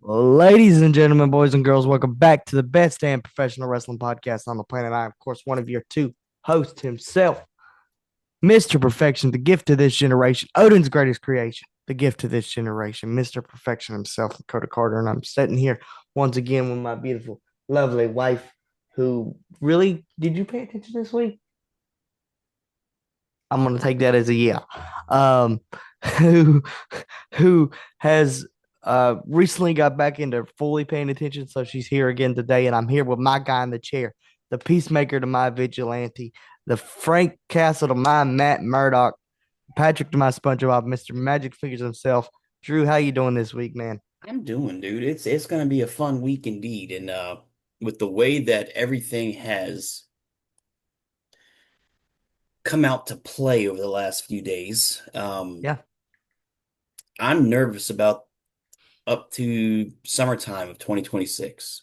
Ladies and gentlemen, boys and girls, welcome back to the best damn professional wrestling podcast on the planet. I am, of course, one of your two hosts himself, Mr. Perfection, the gift of this generation, Odin's greatest creation, the gift of this generation, Mr. Perfection himself, Dakota Carter. And I'm sitting here once again with my beautiful, lovely wife who really, did you pay attention this week? I'm gonna take that as a yeah. Um, who who has recently got back into fully paying attention, so she's here again today, and I'm here with my guy in the chair, the peacemaker to my vigilante, the Frank Castle to my Matt Murdock, Patrick to my SpongeBob, Mr. Magic Fingers himself. Drew, how you doing this week, man? I'm doing, dude. It's gonna be a fun week indeed. And with the way that everything has come out to play over the last few days, Yeah, I'm nervous about up to summertime of 2026.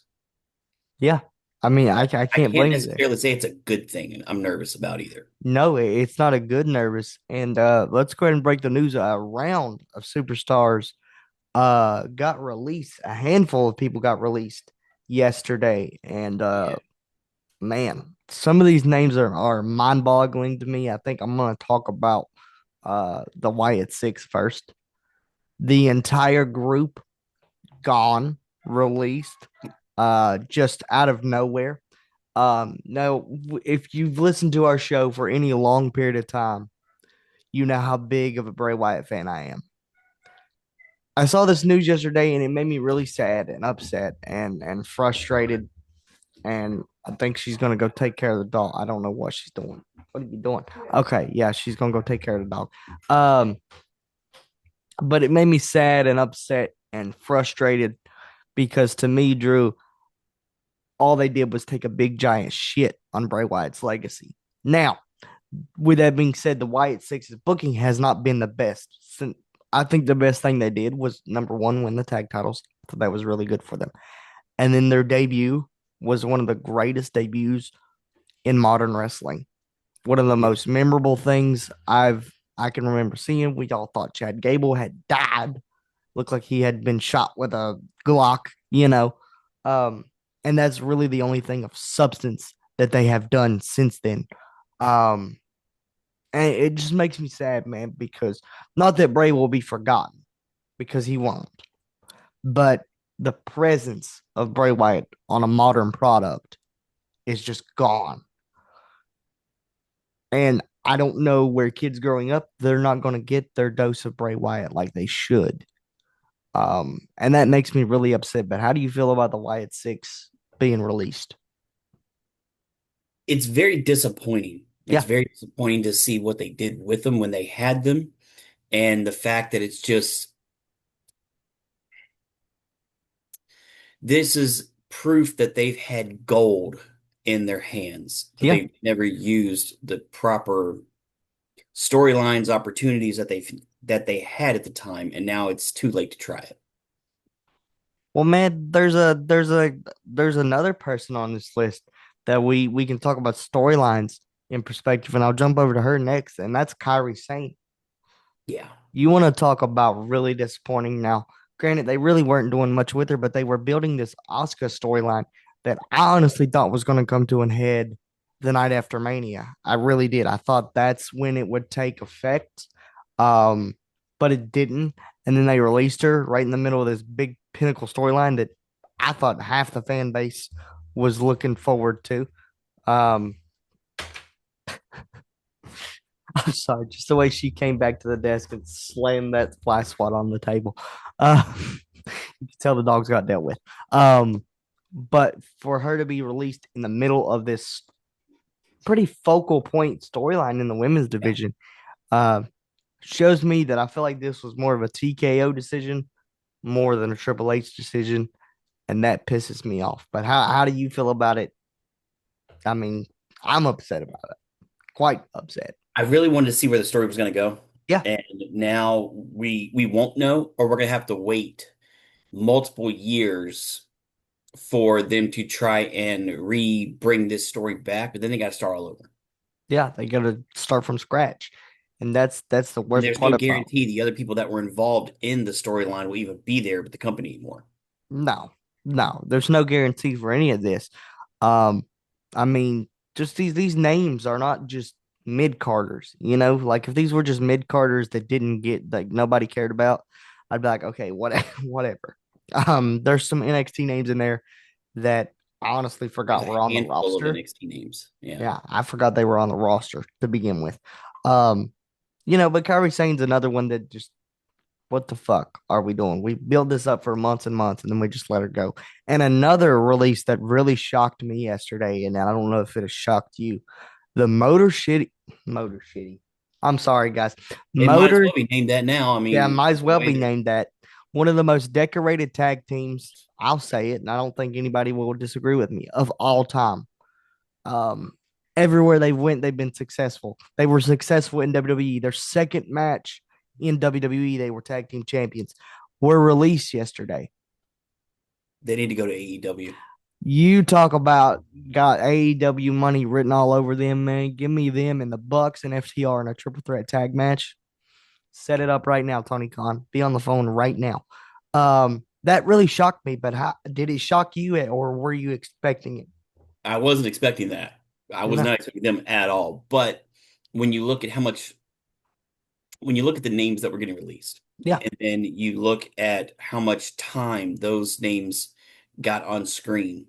yeah. I mean, I I can't can't blame you there. necessarily say it's a good thing, and I'm nervous about either. No, it's not a good nervous. And let's go ahead and break the news. A round of superstars got released. A handful of people got released yesterday. And Yeah. man, some of these names are mind-boggling to me. I think I'm gonna talk about the Wyatt Six first. The entire group gone, released, just out of nowhere. Now, if you've listened to our show for any long period of time, you know how big of a Bray Wyatt fan I am. I saw this news yesterday and it made me really sad and upset and frustrated. And I think she's gonna go take care of the dog. I don't know what she's doing. What are you doing? Okay, yeah, she's gonna go take care of the dog. Um, but it made me sad and upset and frustrated because to me, Drew, all they did was take a big giant shit on Bray Wyatt's legacy. Now, with that being said, the Wyatt Six's booking has not been the best. Since I think the best thing they did was number one, win the tag titles. So that was really good for them. And then their debut was one of the greatest debuts in modern wrestling. One of the Yeah. most memorable things I can remember seeing. We all thought Chad Gable had died. Looked like he had been shot with a Glock. Um, and that's really the only thing of substance that they have done since then. Um, and it just makes me sad, man, because not that Bray will be forgotten, because he won't, but the presence of Bray Wyatt on a modern product is just gone. And I don't know where kids growing up, they're not going to get their dose of Bray Wyatt like they should. And that makes me really upset. But how do you feel about the Wyatt Six being released? It's very disappointing. It's Yeah. very disappointing to see what they did with them when they had them, and the fact that it's just this is proof that they've had gold in their hands, but Yeah. they've never used the proper storylines, opportunities that they had at the time, and now it's too late to try it. Well, man, there's another person on this list that we can talk about storylines in perspective, and I'll jump over to her next, and that's Kyrie Sane. Yeah. You want to talk about really disappointing now? Granted, they really weren't doing much with her, but they were building this Oscar storyline that I honestly thought was going to come to an head the night after Mania. I really did. I thought that's when it would take effect, um, but it didn't. And then they released her right in the middle of this big pinnacle storyline that I thought half the fan base was looking forward to. Um, I'm sorry, just the way she came back to the desk and slammed that fly swat on the table. You can tell the dogs got dealt with. Um, but for her to be released in the middle of this pretty focal point storyline in the women's Yeah. division, uh, shows me that I feel like this was more of a TKO decision more than a Triple H decision, and that pisses me off. But how do you feel about it? I mean, I'm upset about it, quite upset. I really wanted to see where the story was going to go, Yeah. and now we won't know, or we're going to have to wait multiple years for them to try and re-bring this story back, but then they got to start all over. Yeah, they got to start from scratch, and that's the And worst there's part no about it. guarantee the other people that were involved in the storyline will even be there with the company anymore. No, no, there's no guarantee for any of this. Um, I mean, just these names are not just mid carders. You know, like if these were just mid carders that didn't get like nobody cared about, I'd be like, okay, what, whatever. There's some NXT names in there that I honestly There's forgot a were on the handful of roster. NXT names. Yeah. Yeah, I forgot they were on the roster to begin with. Um, but Kyrie Sane's another one that just what the fuck are we doing? We built this up for months and months and then we just let her go. And another release that really shocked me yesterday, and I don't know if it has shocked you, the Motor Shitty. I'm sorry, guys. It might as Motor, well be named that now. I yeah, mean, might as the well way be that named that. One of the most decorated tag teams, I'll say it, and I don't think anybody will disagree with me, of all time. Um, Everywhere they went, they've been successful. They were successful in WWE. Their second match in WWE, they were tag team champions. Were released yesterday. they need to go to AEW. You talk about got AEW money written all over them, man. Give me them and the Bucks and FTR in a triple threat tag match. Set it up right now, Tony Khan. Be on the phone right now. That really shocked me, but how did it shock you, or were you expecting it? I wasn't expecting that. I was No. not expecting them at all. But when you look at when you look at the names that were getting released, Yeah. and then you look at how much time those names got on screen,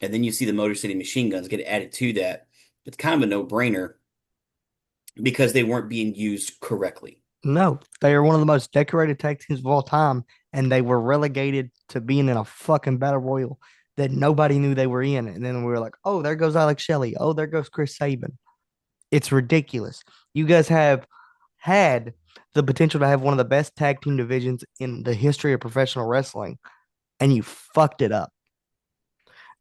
and then you see the Motor City Machine Guns get added to that, it's kind of a no-brainer because they weren't being used correctly. No, they are one of the most decorated tag teams of all time, and they were relegated to being in a fucking battle royal that nobody knew they were in. And then we were like, oh, there goes Alex Shelley. Oh, there goes Chris Sabin. It's ridiculous. You guys have had the potential to have one of the best tag team divisions in the history of professional wrestling, and you fucked it up.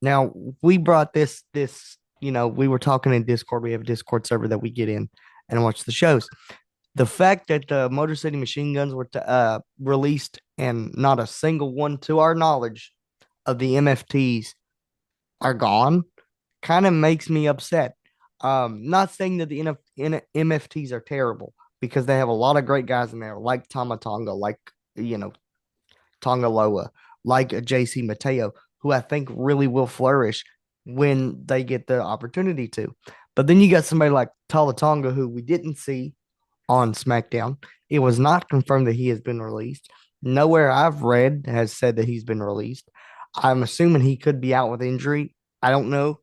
Now, we brought we were talking in Discord. We have a Discord server that we get in and watch the shows. The fact that the Motor City Machine Guns were released and not a single one, to our knowledge, of the MFTs are gone kind of makes me upset. Not saying that the MFTs are terrible because they have a lot of great guys in there, like Tama Tonga, like you know Tonga Loa, like JC Mateo, who I think really will flourish when they get the opportunity to. But then you got somebody like Tala Tonga, who we didn't see on SmackDown. It was not confirmed that he has been released. Nowhere I've read has said that he's been released. I'm assuming he could be out with injury. I don't know.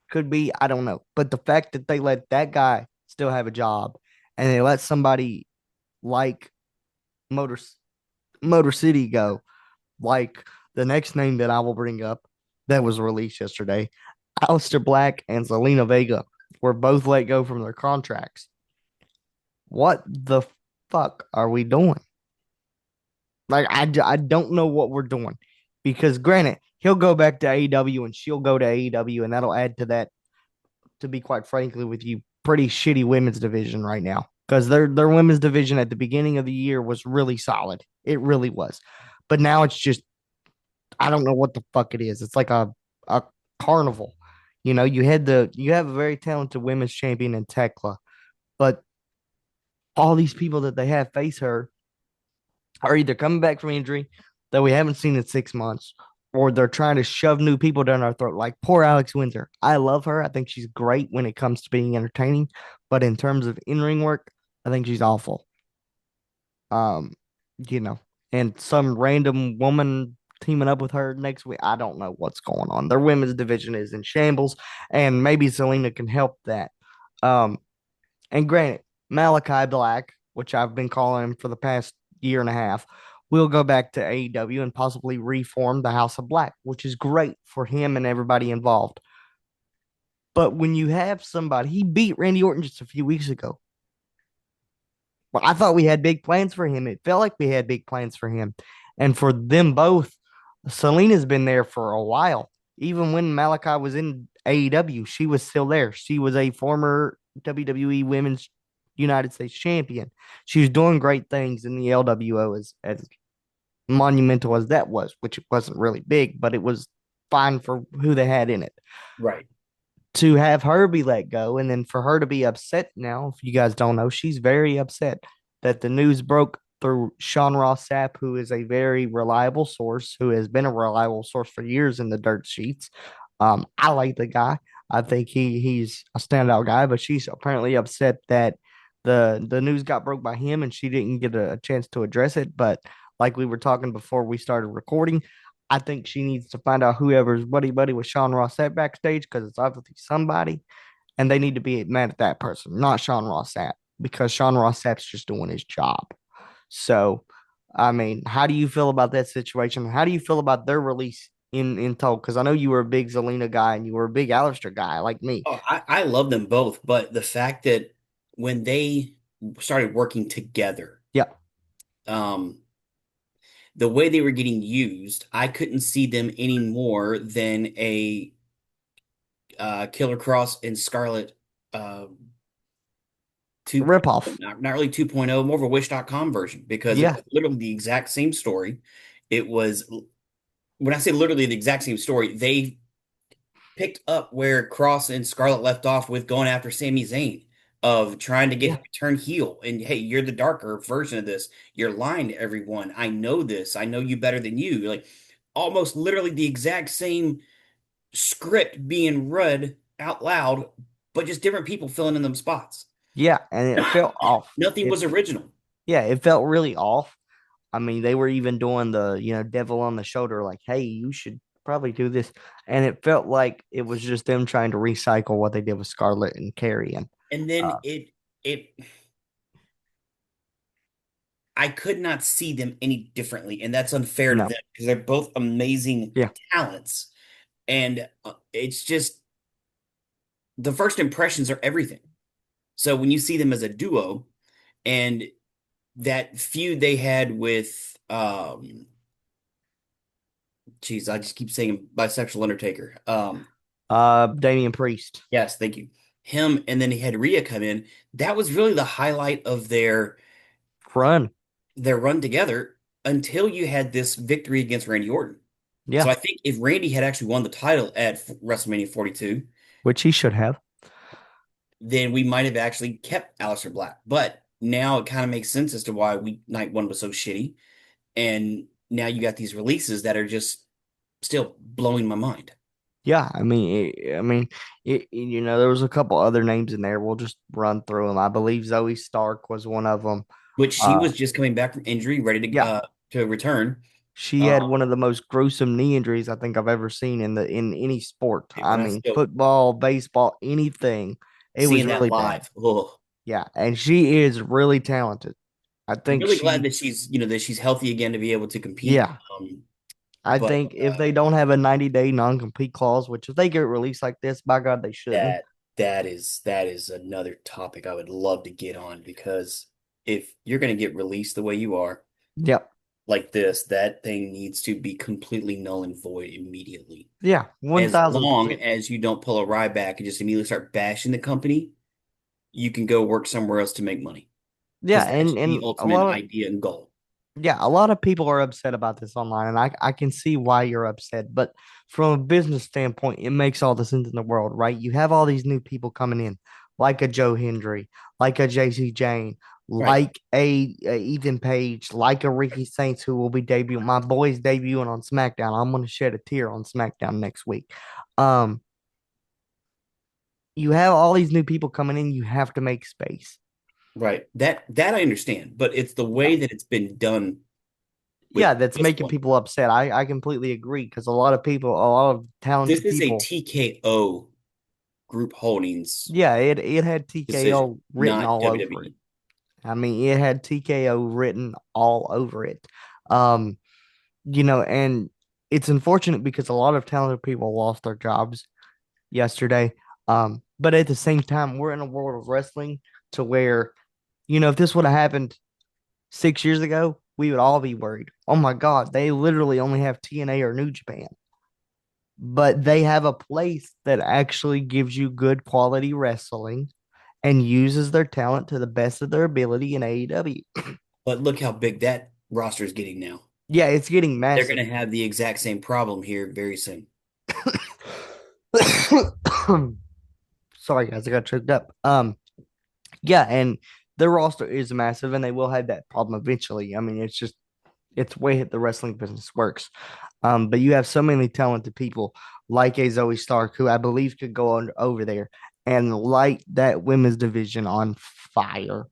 Could be. I don't know. But the fact that they let that guy still have a job and they let somebody like Motor Motor City go, like the next name that I will bring up that was released yesterday, Aleister Black and Zelina Vega were both let go from their contracts. What the fuck are we doing? Like, I don't know what we're doing because, granted, he'll go back to AEW and she'll go to AEW, and that'll add to that, to be quite frankly with you, pretty shitty women's division right now because their women's division at the beginning of the year was really solid. It really was. But now it's just, I don't know what the fuck it is. It's like a carnival. You have a very talented women's champion in Tekla, but all these people that they have face her are either coming back from injury that we haven't seen in 6 months, or they're trying to shove new people down our throat. Like poor Alex Windsor. I love her. I think she's great when it comes to being entertaining, but in terms of in ring work, I think she's awful. Um, you know, and some random woman teaming up with her next week. I don't know what's going on. Their women's division is in shambles, and maybe Selena can help that. Um, and granted, Malachi Black, which I've been calling him for the past year and a half, will go back to AEW and possibly reform the House of Black, which is great for him and everybody involved. But when you have somebody, he beat Randy Orton just a few weeks ago. Well, I thought we had big plans for him. It felt like we had big plans for him. And for them both, Selena's been there for a while. Even when Malachi was in AEW, she was still there. She was a former WWE Women's United States champion. She was doing great things in the LWO as monumental as that was, which wasn't really big, but it was fine for who they had in it. Right. To have her be let go and then for her to be upset now, if you guys don't know, she's very upset that the news broke through Sean Ross Sapp, who is a very reliable source, who has been a reliable source for years in the dirt sheets. I like the guy. I think he's a standout guy, but she's apparently upset that the news got broke by him and she didn't get a chance to address it. But like we were talking before we started recording, I think she needs to find out whoever's buddy with Sean Ross Sapp backstage because it's obviously somebody, and they need to be mad at that person, not Sean Ross Sapp, because Sean Ross Sapp's just doing his job. So, I mean, how do you feel about that situation? How do you feel about their release in total? Because I know you were a big Zelina guy and you were a big Alistair guy like me. Oh, I love them both, but the fact that when they started working together, Yeah, um, the way they were getting used, I couldn't see them any more than a Killer Cross and Scarlet uh, 2, ripoff. not really 2.0, more of a Wish.com version because it Yeah, was literally the exact same story. It was, when I say literally the exact same story, they picked up where Cross and Scarlet left off with going after Sami Zayn, of trying to get yeah, him to turn heel. And hey, you're the darker version of this. You're lying to everyone. I know this. I know you better than you. Like almost literally the exact same script being read out loud, but just different people filling in them spots. yeah, and it felt off. Nothing It was original. Yeah, it felt really off. I mean, they were even doing the, devil on the shoulder, like, hey, you should probably do this. And it felt like it was just them trying to recycle what they did with Scarlett and Carrie. And And then uh, it I could not see them any differently, and that's unfair to no, them because they're both amazing yeah, talents. And it's just the first impressions are everything. So when you see them as a duo and that feud they had with geez, I just keep saying bisexual Undertaker. Damian Priest, Yes, thank you. Him, and then he had Rhea come in. That was really the highlight of run, their run together until you had this victory against Randy Orton. So yeah, I think if Randy had actually won the title at WrestleMania 42, which he should have. then we might have actually kept Aleister Black. But now it kind of makes sense as to why we night one was so shitty. And now you got these releases that are just still blowing my mind. Yeah, there was a couple other names in there. We'll just run through them. I believe Zoe Stark was one of them. Which she Uh, was just coming back from injury, ready yeah, to return. she Uh, had one of the most gruesome knee injuries I think I've ever seen in any sport. I when I mean, still football, baseball, anything. It was seeing that really bad. live, oh, Yeah, and she is really talented. I I'm think really glad she, that she's healthy again to be able to compete. yeah, I But think if they don't have a 90-day non-compete clause, which if they get released like this, by God, they shouldn't. that is another topic I would love to get on because if you're going to get released the way you are Yep. like this, that thing needs to be completely null and void immediately. Yeah, As long 1000%. as you don't pull a Ryback and just immediately start bashing the company, you can go work somewhere else to make money Yeah, because that's the and ultimate idea and goal. a lot of people are upset about this online, and I can see why you're upset. But from a business standpoint, it makes all the sense in the world, right? You have all these new people coming in, like a Joe Hendry, like a JC Jane, Right. like a Ethan Page, like a Ricky Saints, who will be debuting. My boy's debuting on SmackDown. I'm going to shed a tear on SmackDown next week. Um, you have all these new people coming in. You have to make space. Right. That I understand, but it's the Yeah. way that it's been done with Yeah, that's this making one. people upset. I completely agree because a lot of people, a lot of This talented is a people. TKO Group Holdings Yeah, it had decision, TKO written not all over it. WWE. I mean, it had TKO written all over it. Um, and it's unfortunate because a lot of talented people lost their jobs yesterday. But at the same time, we're in a world of wrestling to where, if this would have happened 6 years ago, we would all be worried. Oh my God, they literally only have TNA or New Japan. But they have a place that actually gives you good quality wrestling and uses their talent to the best of their ability in AEW. But look how big that roster is getting now. Yeah, it's getting They're going massive. to have the exact same problem here very soon. Sorry guys, I got choked up. Yeah, and their roster is massive, and they will have that problem eventually. I mean, it's way the wrestling business works. But you have so many talented people like a Zoe Stark, who I believe could go on over there and light that women's division on fire.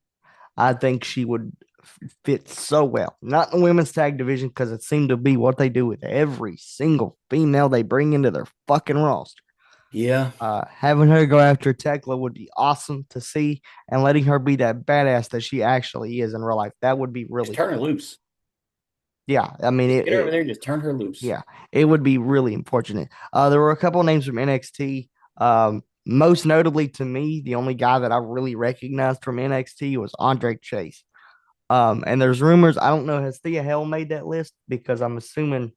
I think she would fit so well. Not in the women's tag division because it seemed to be what they do with every single female they bring into their fucking roster. Yeah, Having her go after Tekla would be awesome to see, and letting her be that badass that she actually is in real life. That would be just really turn her cool. loose. Yeah, I mean Just get her over there and just turn her loose. yeah, it would be really unfortunate. There were a couple of names from NXT. Most notably to me, the only guy that I really recognized from NXT was Andre Chase. And there's rumors. I don't know. Has Thea Hell made that list? Because I'm assuming.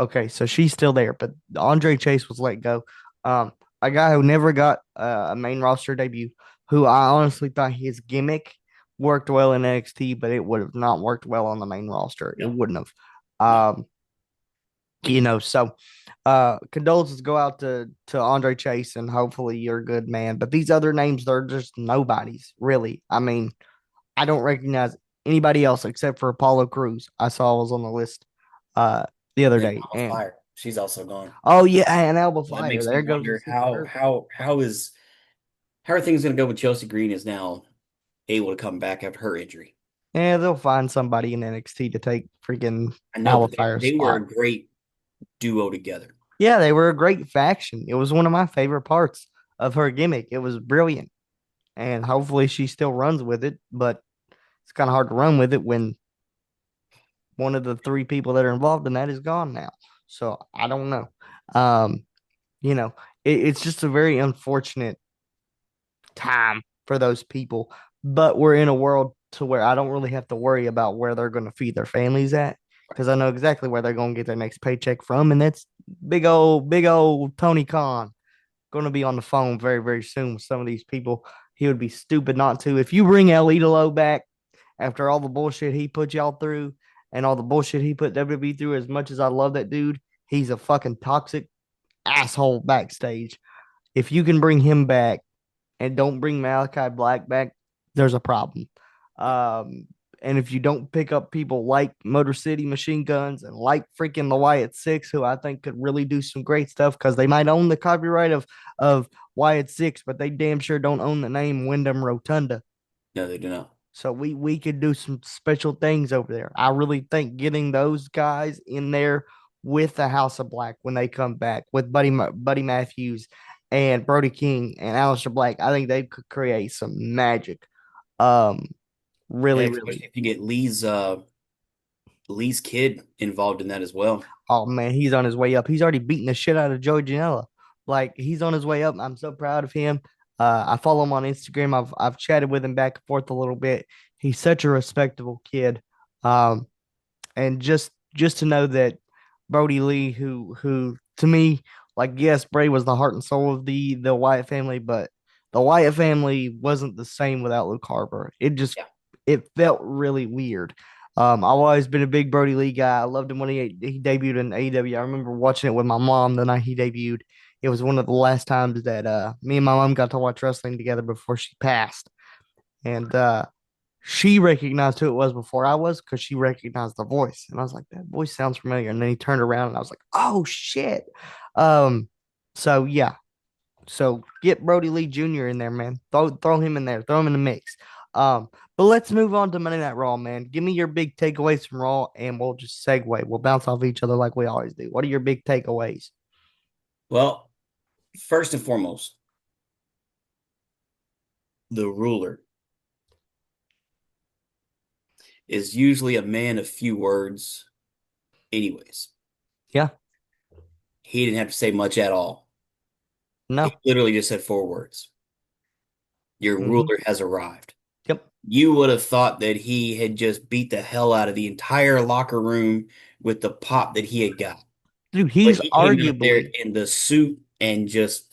Okay, so she's still there, but Andre Chase was let go. Um, a guy who never got a main roster debut, who I honestly thought his gimmick worked well in NXT, but it would have not worked well on the main roster. It No, wouldn't have. no. So condolences go out to Andre Chase, and hopefully you're a good man. But these other names, they're just nobodies, really. I mean, I don't recognize anybody else except for Apollo Cruz. I saw was on the list uh the other And day. Mama And Fire, she's also gone. oh yeah, and Alba So that Fire. makes me There goes the wonder secret hurt. how are things going to go with Chelsea Green is now able to come back after her injury. Yeah, they'll find somebody in NXT to take freaking I know, Alba but Fire's they were spot. a great duo together. Yeah, they were a great faction. It was one of my favorite parts of her gimmick. It was brilliant. And hopefully she still runs with it, but it's kind of hard to run with it when one of the three people that are involved in that is gone now. So I don't know. Um, it's just a very unfortunate time for those people. But we're in a world to where I don't really have to worry about where they're going to feed their families at because I know exactly where they're going to get their next paycheck from, and that's big old Tony Khan going to be on the phone very very soon with some of these people. He would be stupid not to. If you bring El Idolo back after all the bullshit he put y'all through and all the bullshit he put WWE through, as much as I love that dude, he's a fucking toxic asshole backstage. If you can bring him back and don't bring Malachi Black back, there's a problem. Um, and if you don't pick up people like Motor City Machine Guns and like freaking the Wyatt Six, who I think could really do some great stuff because they might own the copyright of Wyatt Six, but they damn sure don't own the name Wyndham Rotunda. No, they do not. So we could do some special things over there. I really think getting those guys in there with the House of Black when they come back with Buddy Matthews and Brody King and Aleister Black, I think they could create some magic. Um, Yeah, really, especially really. if you get Lee's kid involved in that as well. Oh man, he's on his way up. He's already beating the shit out of Joey Janela. Like he's on his way up. I'm so proud of him. I follow him on Instagram. I've chatted with him back and forth a little bit. He's such a respectable kid. Um, and just to know that Brody Lee, who to me, like yes, Bray was the heart and soul of the Wyatt family, but the Wyatt family wasn't the same without Luke Harper. Yeah. It felt really weird. I've always been a big Brody Lee guy. I loved him when he debuted in AEW. I remember watching it with my mom the night he debuted. It was one of the last times that me and my mom got to watch wrestling together before she passed. And she recognized who it was before I was because she recognized the voice. And I was like, that voice sounds familiar. And then he turned around and I was like, oh shit. Um, so yeah. So get Brody Lee Jr. in there, man. Throw him in there. Throw him in the mix. Um, but let's move on to Monday Night Raw, man. Give me your big takeaways from Raw, and we'll just segue. We'll bounce off each other like we always do. What are your big takeaways? Well, first and foremost, the ruler is usually a man of few words, anyways. Yeah. He didn't have to say much at all. He No. literally just said four words. Your Hmm. ruler has arrived. Yep. You would have thought that he had just beat the hell out of the entire locker room with the pop that he had got. Dude, But he's he came out there arguably in the suit and just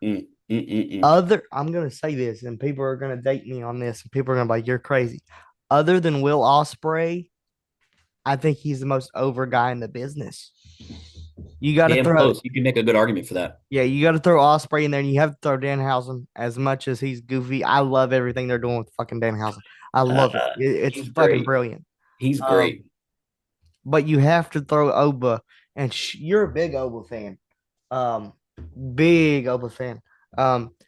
mm, mm, mm. other. I'm gonna say this, and people are gonna date me on this, and people are gonna be like, "You're crazy." Other than Will Ospreay, I think he's the most over guy in the business. You got to Damn throw, close. You can make a good argument for that. yeah, you got to throw Osprey in there, and you have to throw Danhausen. As much as he's goofy, I love everything they're doing with fucking Danhausen. I love it. It's He's fucking great. brilliant. He's Um, great. but you have to throw Oba, and you're a big Oba fan. Um, big Oba fan.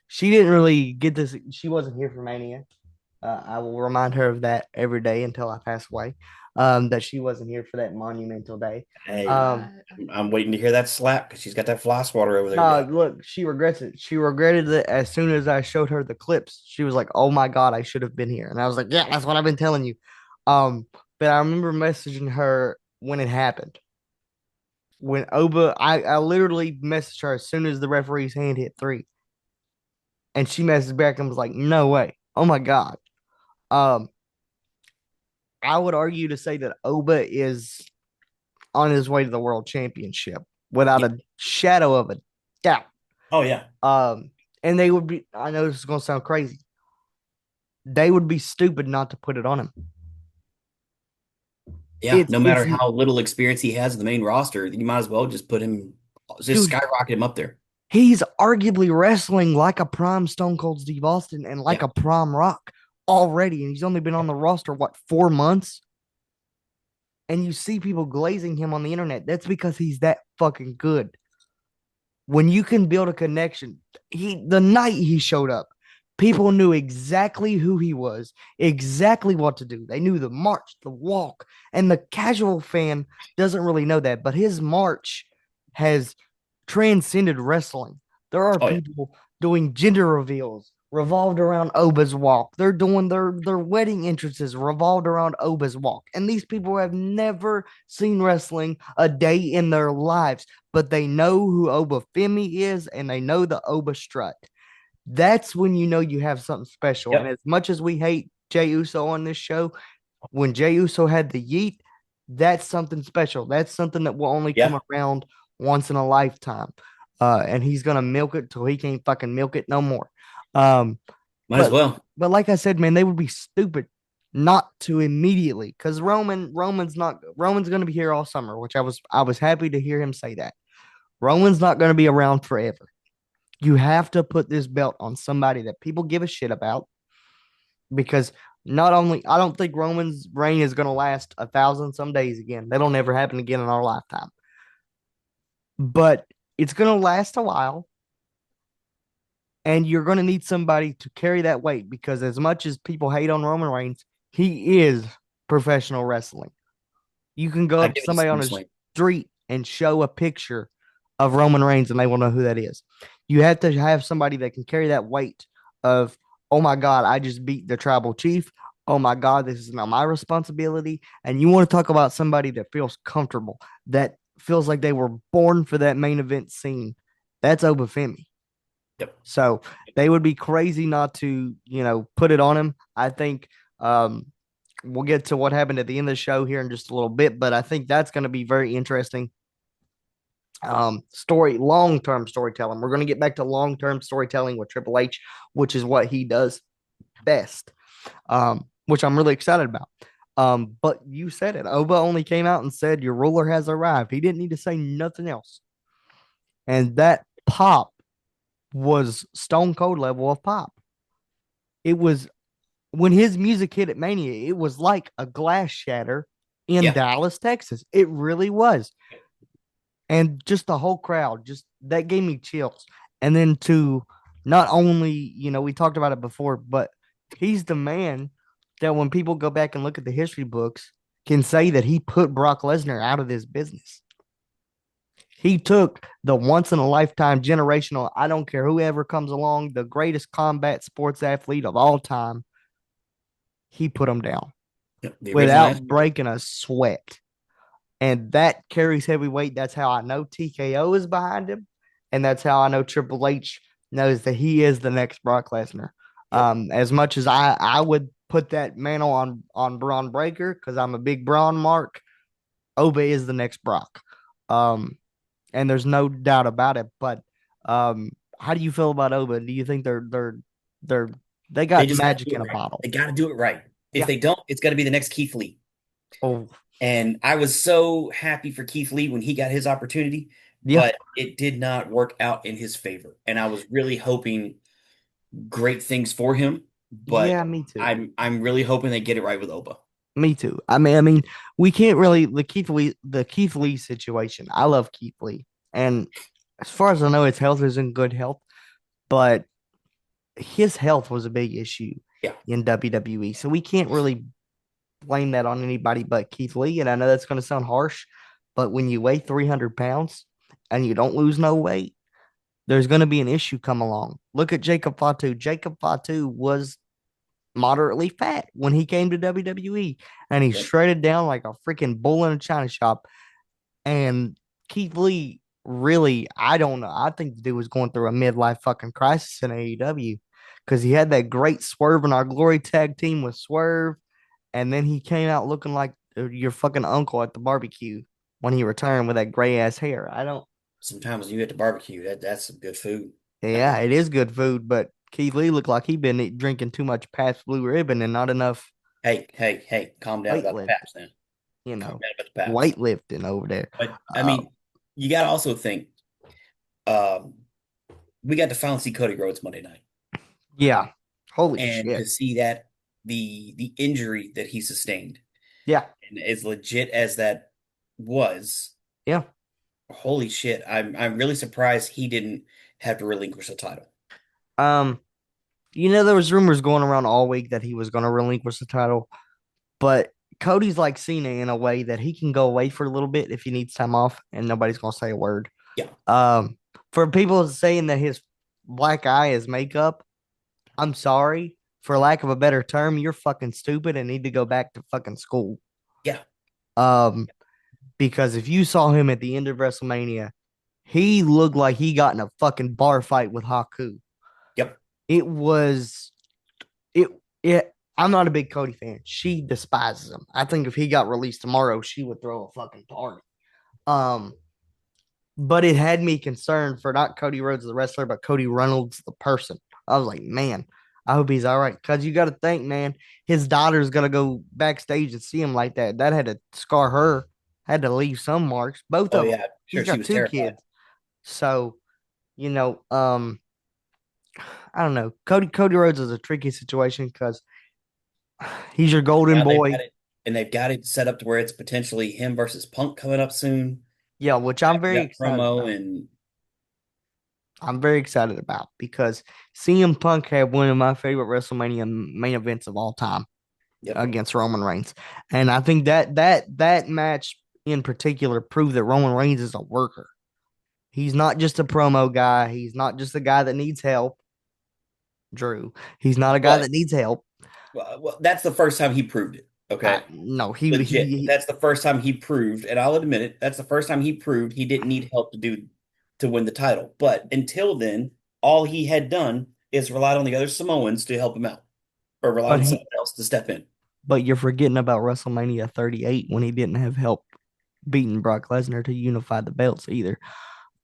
She didn't really get this. She wasn't here for Mania. I will remind her of that every day until I pass away. That she wasn't here for that monumental day. Hey, Um, I'm waiting to hear that slap because she's got that floss water over there, no, Dad. look, she regrets it. She regretted it as soon as I showed her the clips. She was like, "Oh my God, I should have been here." And I was like, "Yeah, that's what I've been telling you." But I remember messaging her when it happened. When Oba, I literally messaged her as soon as the referee's hand hit three, and she messaged back and was like, "No way! Oh my God!" Um, I would argue to say that Oba is on his way to the world championship without Yeah. a shadow of a doubt. Oh yeah. Um, and they would be, I know this is going to sound crazy, they would be stupid not to put it on him. Yeah. It's, No it's, matter how little experience he has in the main roster, you might as well just put him, just dude, skyrocket him up there. he's arguably wrestling like a prime Stone Cold Steve Austin and like Yeah. a prime Rock already. And he's only been on the roster, what, 4 months? And you see people glazing him on the internet. That's because he's that fucking good. When you can build a connection, the night he showed up, people knew exactly who he was, exactly what to do. They knew the march, the walk, and the casual fan doesn't really know that, but his march has transcended wrestling. There are Oh yeah. people doing gender reveals revolved around Oba's walk. They're doing their wedding entrances revolved around Oba's walk. And these people have never seen wrestling a day in their lives, but they know who Oba Femi is and they know the Oba strut. That's when you know you have something special. And Yep. as much as we hate Jay Uso on this show, when Jay Uso had the yeet, that's something special. That's something that will only come Yeah. around once in a lifetime. And he's gonna milk it till he can't fucking milk it no more. Um, Might as but well. but like I said, man, they would be stupid not to immediately because Roman's gonna be here all summer, which I was happy to hear him say that. Roman's not gonna be around forever. You have to put this belt on somebody that people give a shit about because not only I don't think Roman's reign is going to last 1,000 some days again. That'll never happen again in our lifetime. But it's going to last a while, and you're going to need somebody to carry that weight because as much as people hate on Roman Reigns, he is professional wrestling. You can go I up to give it to somebody on the SummerSlam. street and show a picture of Roman Reigns, and they will know who that is. You have to have somebody that can carry that weight of, oh my God, I just beat the tribal chief. Oh my God, this is not my responsibility. And you want to talk about somebody that feels comfortable, that feels like they were born for that main event scene. That's Obafemi. Yep. So they would be crazy not to, put it on him. I think we'll get to what happened at the end of the show here in just a little bit, but I think that's going to be very interesting. Long-term storytelling. We're going to get back to long-term storytelling with Triple H, which is what he does best, which I'm really excited about. But you said it. Oba only came out and said your ruler has arrived. He didn't need to say nothing else. And that pop was Stone Cold level of pop. It was when his music hit at Mania, it was like a glass shatter in Yeah. Dallas, Texas. It really was. And just the whole crowd, just that gave me chills. And then to not only, we talked about it before, but he's the man that when people go back and look at the history books, can say that he put Brock Lesnar out of this business. He took the once in a lifetime generational, I don't care whoever comes along, the greatest combat sports athlete of all time, he put him down Yep. The original. without breaking a sweat. And that carries heavy weight. That's how I know TKO is behind him. And that's how I know Triple H knows that he is the next Brock Lesnar. Yep. As much as I would put that mantle on Braun Breaker because I'm a big Braun mark, Oba is the next Brock. And there's no doubt about it. But how do you feel about Oba? Do you think they're they They got just got to magic do in it a right. bottle? They got to do it right. If Yeah. they don't, it's got to be the next Keith Lee. Oh, And I was so happy for Keith Lee when he got his opportunity, Yeah. but it did not work out in his favor. And I was really hoping great things for him, but Yeah, me too. I'm really hoping they get it right with Oba. Me too. I mean, we can't really the Keith Lee situation. I love Keith Lee, and as far as I know, his health is in good health, but his health was a big issue Yeah, in WWE. So we can't really blame that on anybody but Keith Lee. And I know that's going to sound harsh, but when you weigh 300 pounds and you don't lose no weight, there's going to be an issue come along. Look at Jacob Fatu. Jacob Fatu was moderately fat when he came to WWE, and he yep. shredded down like a freaking bull in a china shop. And Keith Lee, really, I don't know. I think the dude was going through a midlife fucking crisis in AEW because he had that great Swerve in Our Glory tag team with Swerve, and then he came out looking like your fucking uncle at the barbecue when he returned with that gray ass hair. I don't. Sometimes you get to barbecue, that's some good food. Not Yeah, gonna, it is good food, but Keith Lee looked like he been drinking too much Pabst Blue Ribbon and not enough hey, calm down about the weightlifting. Paps now. You Calm know, down about the Paps. weightlifting over there. But I Um, mean, you got to also think um, we got to finally see Cody Rhodes Monday night, yeah. Holy and shit. to see that the injury that he sustained, Yeah. and as legit as that was, Yeah. holy shit, I'm really surprised he didn't have to relinquish the title. Um, there was rumors going around all week that he was going to relinquish the title, but Cody's like Cena in a way that he can go away for a little bit if he needs time off, and nobody's going to say a word. Yeah, Um, for people saying that his black eye is makeup, I'm sorry. For lack of a better term, you're fucking stupid and need to go back to fucking school. yeah, Um, because if you saw him at the end of WrestleMania, he looked like he got in a fucking bar fight with Haku. yep. It was it it I'm not a big Cody fan. She despises him. I think if he got released tomorrow, she would throw a fucking party. Um, but it had me concerned for not Cody Rhodes the wrestler, but Cody Reynolds the person. I was like, man, I hope he's all right. Cause you gotta think, man, his daughter's gonna go backstage and see him like that. That had to scar her, had to leave some marks. Both Oh of them. yeah, I'm He's sure she got was two terrified. kids. So, you know, um, I don't know. Cody Rhodes is a tricky situation because he's your golden Now they've boy. got it, and they've got it set up to where it's potentially him versus Punk coming up soon Yeah, which I'm after very that excited promo, about. and I'm very excited about because CM Punk had one of my favorite WrestleMania main events of all time yep. against Roman Reigns, and I think that match in particular proved that Roman Reigns is a worker. He's not just a promo guy. He's not just a guy that needs help. Drew. He's not a guy Well, that needs help. that's the first time he proved it. Okay, No, legit. That's the first time he proved, and I'll admit it. That's the first time he proved he didn't need help to win the title. But until then, all he had done is relied on the other Samoans to help him out, or relied but on someone else to step in. but you're forgetting about WrestleMania 38 when he didn't have help beating Brock Lesnar to unify the belts either.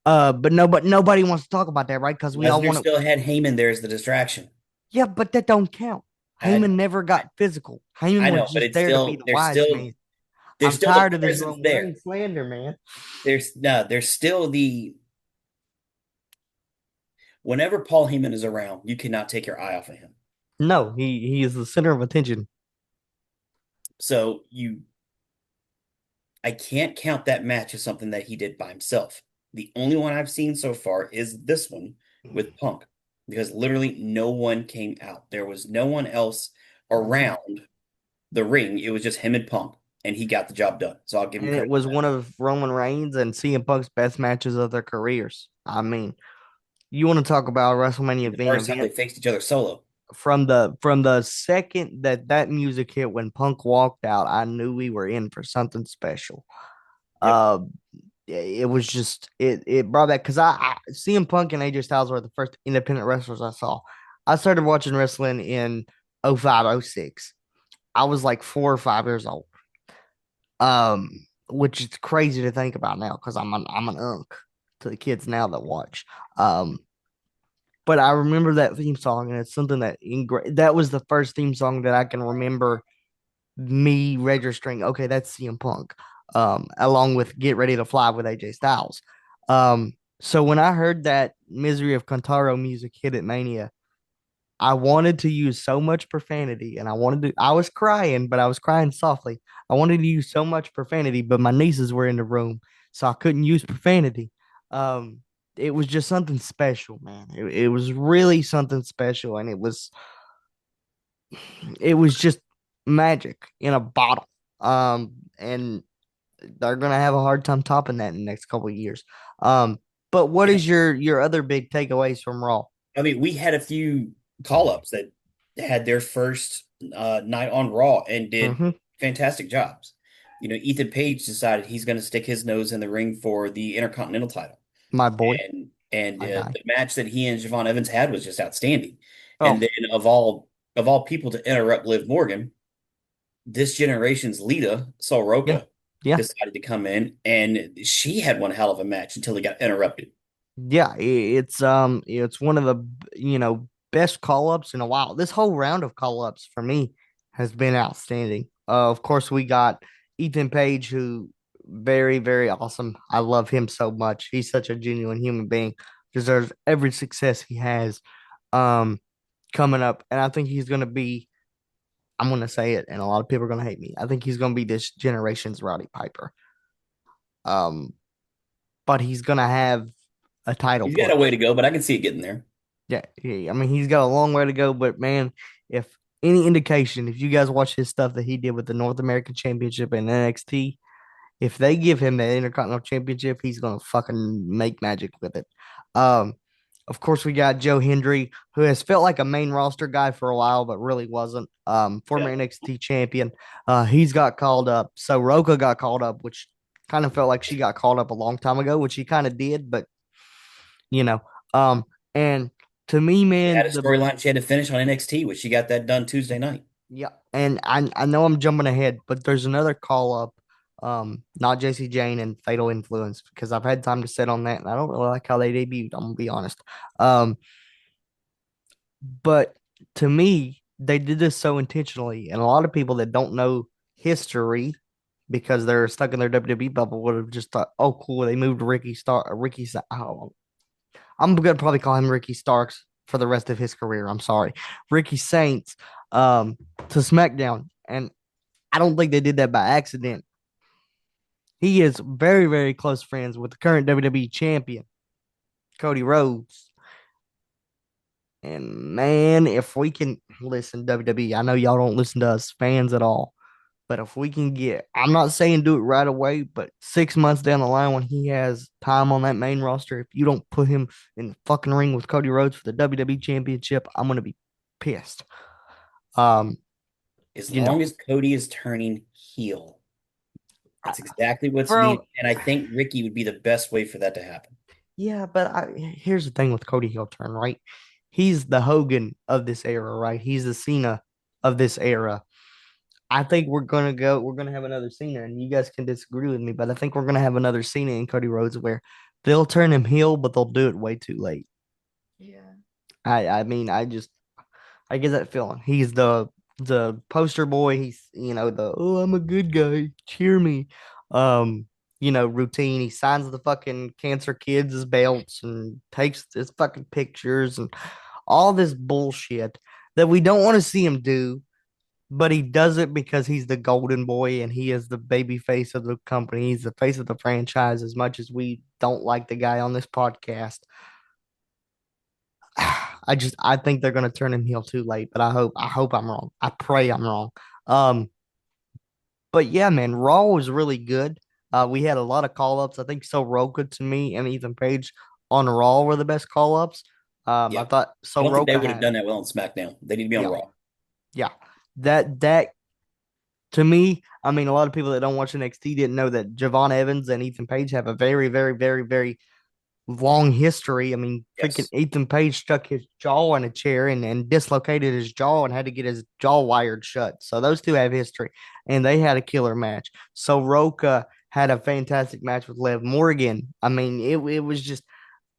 But nobody wants to talk about that, right? Because we all Lesnar want to. still had Heyman there as the distraction. Yeah, but that don't count. I Heyman never got physical. I Heyman was know, but just it's there to be still the wise man. there's I'm still the tired of this presence Roman there. Reigns slander, man. There's no, there's still the whenever Paul Heyman is around, you cannot take your eye off of him. No, he is the center of attention. So I can't count that match as something that he did by himself. The only one I've seen so far is this one with Punk, because literally no one came out. There was no one else around the ring. It was just him and Punk, and he got the job done. So I'll give him And it credit for was that. one of Roman Reigns and CM Punk's best matches of their careers. I mean, you want to talk about WrestleMania The main first time they event faced each other solo. from the second that music hit when Punk walked out, I knew we were in for something special. Yep. Uh, it was just it brought back because I CM Punk and AJ Styles were the first independent wrestlers I saw. I started watching wrestling in 05, 06. I was like 4 or 5 years old. Which is crazy to think about now because I'm an unk to the kids now that watch. Um, but I remember that theme song, and it's something that that was the first theme song that I can remember me registering, okay, that's CM Punk, along with Get Ready to Fly with AJ Styles. So when I heard that Misery of Kantaro music hit at Mania, I wanted to use so much profanity and I was crying, but I was crying softly. I wanted to use so much profanity, but my nieces were in the room, so I couldn't use profanity. Um, it was just something special, man. It was really something special, and it was just magic in a bottle. And they're gonna have a hard time topping that in the next couple of years. Um, but what Yeah. is your other big takeaways from Raw? I mean, we had a few call-ups that had their first night on Raw and did Mm-hmm. fantastic jobs. Ethan Page decided he's going to stick his nose in the ring for the Intercontinental title, My boy, and my guy. the match that he and Javon Evans had was just outstanding. And Oh, then of all people to interrupt Liv Morgan, this generation's Lita yeah, Soroka yeah. decided to come in, and she had one hell of a match until he got interrupted. Yeah, it's one of the best call ups in a while. This whole round of call ups for me has been outstanding. Of course, we got Ethan Page, who very very awesome. I love him so much. He's such a genuine human being. Deserves every success he has um coming up, and I think he's gonna be. I'm gonna say it, and a lot of people are gonna hate me. I think he's gonna be this generation's Roddy Piper. Um, but he's gonna have a title He's got a push. way to go, but I can see it getting there. Yeah, I mean, he's got a long way to go, but man, if any indication, if you guys watch his stuff that he did with the North American Championship and NXT, if they give him that Intercontinental Championship, he's gonna fucking make magic with it. Um, of course, we got Joe Hendry, who has felt like a main roster guy for a while, but really wasn't. Former Yeah. NXT champion. He's got called up. So Roka got called up, which kind of felt like she got called up a long time ago, which she kind of did, but you know, and to me, She had man, a the storyline she had to finish on NXT, which she got that done Tuesday night. yeah, and I know I'm jumping ahead, but there's another call up, not JC Jane and Fatal Influence because I've had time to sit on that, and I don't really like how they debuted. I'm gonna be honest. Um, but to me, they did this so intentionally, and a lot of people that don't know history because they're stuck in their WWE bubble would have just thought, "Oh, cool, they moved Oh, I'm gonna probably call him Ricky Starks for the rest of his career. I'm sorry, Ricky Saints, to SmackDown, and I don't think they did that by accident. He is very, very close friends with the current WWE champion, Cody Rhodes. And man, if we can listen, WWE, I know y'all don't listen to us fans at all, but if we can get, I'm not saying do it right away, but 6 months down the line when he has time on that main roster, if you don't put him in the fucking ring with Cody Rhodes for the WWE championship, I'm gonna be pissed. Um, As you know, long as Cody is turning heel, I, that's exactly what's bro, needed. And I think Ricky would be the best way for that to happen. yeah, but here's the thing with Cody Hill turn, right? He's the Hogan of this era, right? He's the Cena of this era. I think we're gonna have another Cena, and you guys can disagree with me, but I think we're gonna have another Cena in Cody Rhodes where they'll turn him heel, but they'll do it way too late. Yeah. I mean, I get that feeling. He's the poster boy. He's the oh I'm a good guy, cheer me, um routine. He signs the fucking cancer kids as belts and takes his fucking pictures and all this bullshit that we don't want to see him do. But he does it because he's the golden boy and he is the baby face of the company. He's the face of the franchise. As much as we don't like the guy on this podcast, I think they're gonna turn him heel too late, but I hope I'm wrong. I pray I'm wrong. Um, but yeah, man, Raw was really good. We had a lot of call ups. I think Soroka to me and Ethan Page on Raw were the best call ups. I Yeah. thought I don't think they Soroka would have had done that well on SmackDown. They need to be on yeah, Raw. yeah. That to me, I mean, a lot of people that don't watch NXT didn't know that Javon Evans and Ethan Page have a very, very, very, very long history. I mean, freaking Yes. Ethan Page stuck his jaw in a chair and dislocated his jaw and had to get his jaw wired shut. So those two have history, and they had a killer match. So Roca had a fantastic match with Lev Morgan. I mean, it was just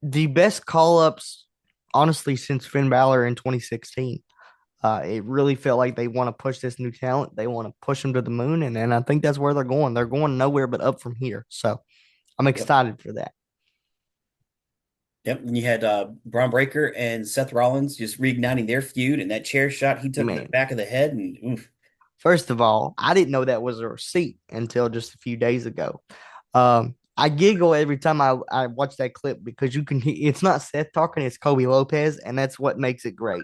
the best call ups, honestly, since Finn Balor in 2016. It really felt like they want to push this new talent. They want to push them to the moon, and I think that's where they're going. They're going nowhere but up from here. So I'm Yep. excited for that. Yep. And you had Braun Breaker and Seth Rollins just reigniting their feud, and that chair shot he took in the Man, back of the head, and oof. first of all, I didn't know that was a receipt until just a few days ago. I giggle every time I watch that clip because you can it's not Seth talking, it's Kobe Lopez, and that's what makes it great.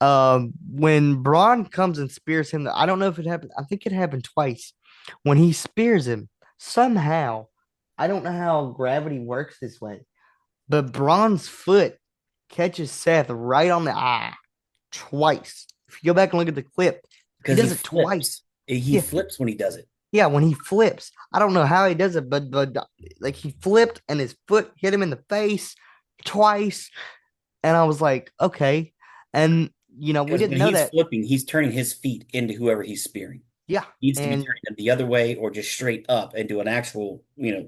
When Braun comes and spears him, I don't know if it happened. I think it happened twice. When he spears him, somehow, I don't know how gravity works this way, but Braun's foot catches Seth right on the eye twice. If you go back and look at the clip, he Because he does it twice. flips. He Yeah, flips when he does it. yeah, when he flips. I don't know how he does it, but like he flipped and his foot hit him in the face twice. And I was like, okay. And we Because didn't when know he's that. flipping, he's turning his feet into whoever he's spearing. Yeah. He needs to be And turning them the other way or just straight up and do an actual,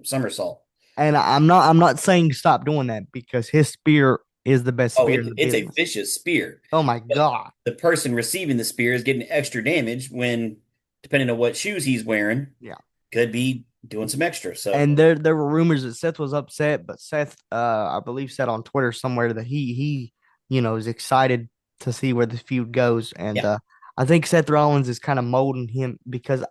somersault. and I'm not saying stop doing that because his spear is the best Oh, spear in the it's a business. vicious spear. Oh my But God. the person receiving the spear is getting extra damage when, depending on what shoes he's wearing, Yeah. could be doing some extra. So, And there were rumors that Seth was upset, but Seth, I believe, said on Twitter somewhere that he is excited to see where the feud goes. And yeah. I think Seth Rollins is kind of molding him because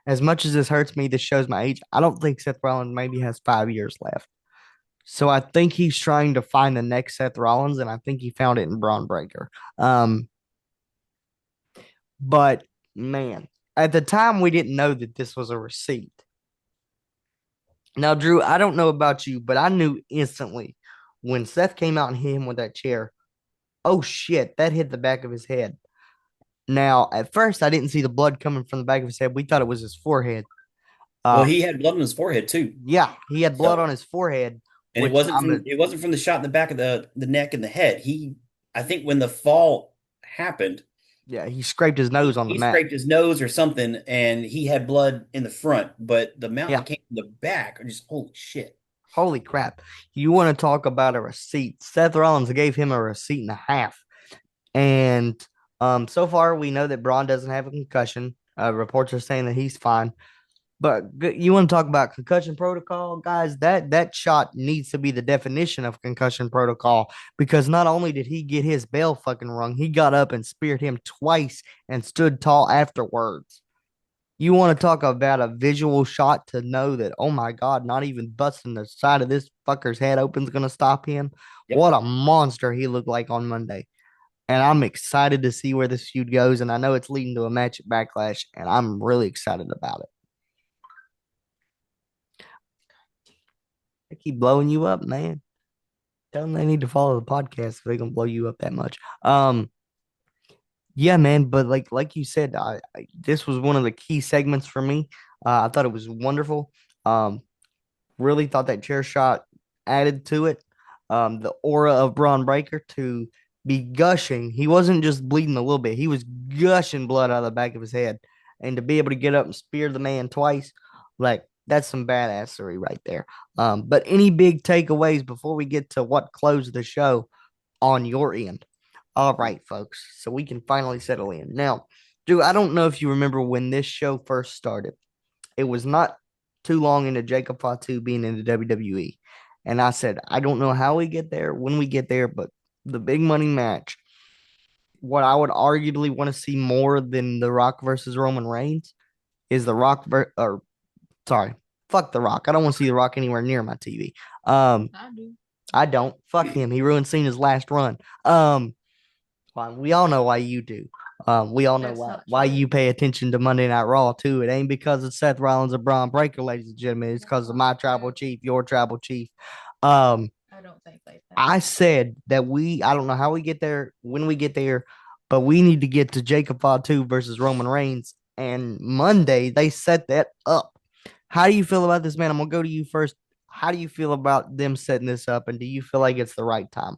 as much as this hurts me, this shows my age. I don't think Seth Rollins maybe has 5 years left. So I think he's trying to find the next Seth Rollins, and I think he found it in Braun Breaker. Um, but man, at the time we didn't know that this was a receipt. Now, Drew, I don't know about you, but I knew instantly when Seth came out and hit him with that chair. Oh shit, that hit the back of his head. Now, at first, I didn't see the blood coming from the back of his head. We thought it was his forehead. Well, Uh, he had blood on his forehead too. yeah, he had blood So, on his forehead, and which it wasn't from the shot in the back of the neck and the head. I think when the fall happened, yeah, he scraped his nose on the he mat. scraped his nose or something, and he had blood in the front, but the amount Yeah, that came from the back are just holy shit. holy crap. You want to talk about a receipt? Seth Rollins gave him a receipt and a half. And so far, we know that Braun doesn't have a concussion. Reports are saying that he's fine. But you want to talk about concussion protocol, guys? That shot needs to be the definition of concussion protocol because not only did he get his bell fucking rung, he got up and speared him twice and stood tall afterwards. You want to talk about a visual shot to know that, oh my God, not even busting the side of this fucker's head open is going to stop him? Yep. What a monster he looked like on Monday. And I'm excited to see where this feud goes. And I know it's leading to a match at Backlash, and I'm really excited about it. I keep blowing you up, man. Tell them they need to follow the podcast if they're gonna blow you up that much. Yeah, man. But like you said, this was one of the key segments for me. I thought it was wonderful. Um, really thought that chair shot added to it. The aura of Braun Breaker to be gushing. He wasn't just bleeding a little bit. He was gushing blood out of the back of his head. And to be able to get up and spear the man twice, like that's some badassery right there. But any big takeaways before we get to what closed the show on your end? All right, folks. So we can finally settle in. Now, Drew, I don't know if you remember when this show first started. It was not too long into Jacob Fatu being in the WWE. And I said, I don't know how we get there, when we get there, but the big money match, what I would arguably want to see more than The Rock versus Roman Reigns is The Rock, or sorry, fuck The Rock. I don't want to see The Rock anywhere near my TV. I do. I don't. Fuck him. He ruined Cena's last run. Um, Fine. We all know why you do. We all know That's why not why true. you pay attention to Monday Night Raw too. It ain't because of Seth Rollins or Braun Breaker, ladies and gentlemen. It's because of my tribal chief, your tribal chief. Um, I don't think like that. I said that I don't know how we get there, when we get there, but we need to get to Jacob Fatu versus Roman Reigns. And Monday they set that up. How do you feel about this, man? I'm gonna go to you first. How do you feel about them setting this up, and do you feel like it's the right time?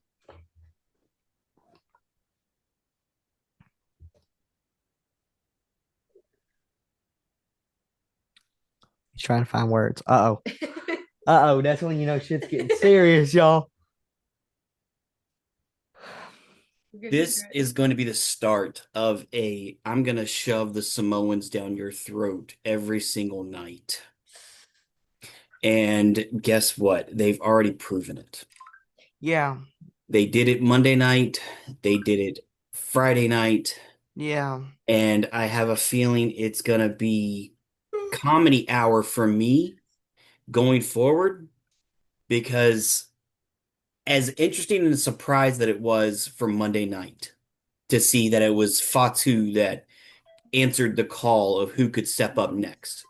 He's trying to find words. Uh oh. Uh oh. That's when you know shit's getting serious, y'all. Good This secret. is going to be the start of I'm going to shove the Samoans down your throat every single night. And guess what? They've already proven it. Yeah, They did it Monday night, they did it Friday night, yeah. and I have a feeling it's going to be comedy hour for me going forward because as interesting and surprised that it was for Monday night to see that it was Fatu that answered the call of who could step up next.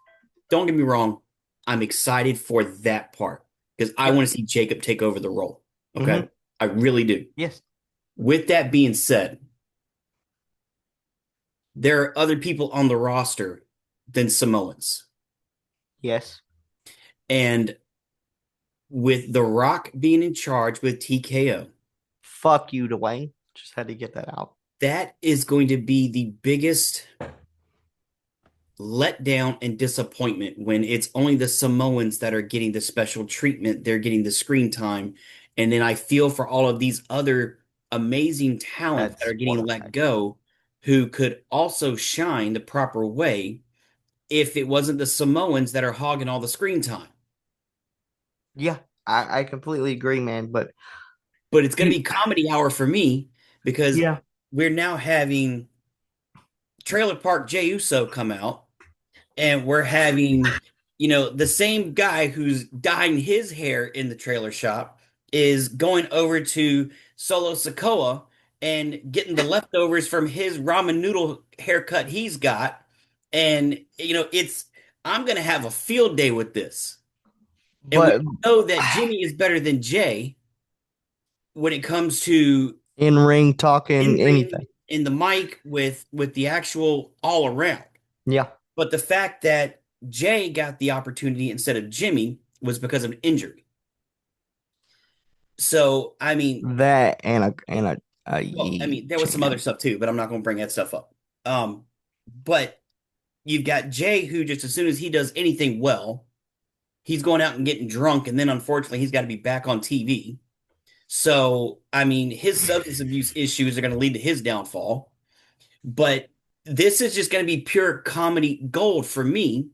Don't get me wrong, I'm excited for that part because I Yep. want to see Jacob take over the role. Mm-hmm. Okay. I really do. Yes. With that being said, there are other people on the roster than Samoans. Yes. And with The Rock being in charge with TKO, Fuck you, Dwayne. Just had to get that out. that is going to be the biggest letdown and disappointment when it's only the Samoans that are getting the special treatment, they're getting the screen time. And then I feel for all of these other amazing talents that That's are what getting I let think. go who could also shine the proper way if it wasn't the Samoans that are hogging all the screen time. Yeah, I completely agree, man. But But it's going to you, be comedy hour for me because yeah, we're now having Trailer Park Jey Uso come out, and we're having, the same guy who's dyeing his hair in the trailer shop is going over to Solo Sokoa and getting the leftovers from his ramen noodle haircut he's got. And, I'm going to have a field day with this. And we but know that Jimmy is better than Jay when it comes to in ring talking in ring anything. in the mic with the actual all around. Yeah, But the fact that Jay got the opportunity instead of Jimmy was because of an injury. So, I mean, that and a well, I ye mean, there was some other champ. stuff too, but I'm not going to bring that stuff up. But you've got Jay who just as soon as he does anything well, he's going out and getting drunk, and then unfortunately he's got to be back on TV. So, I mean, his substance abuse issues are going to lead to his downfall. But this is just going to be pure comedy gold for me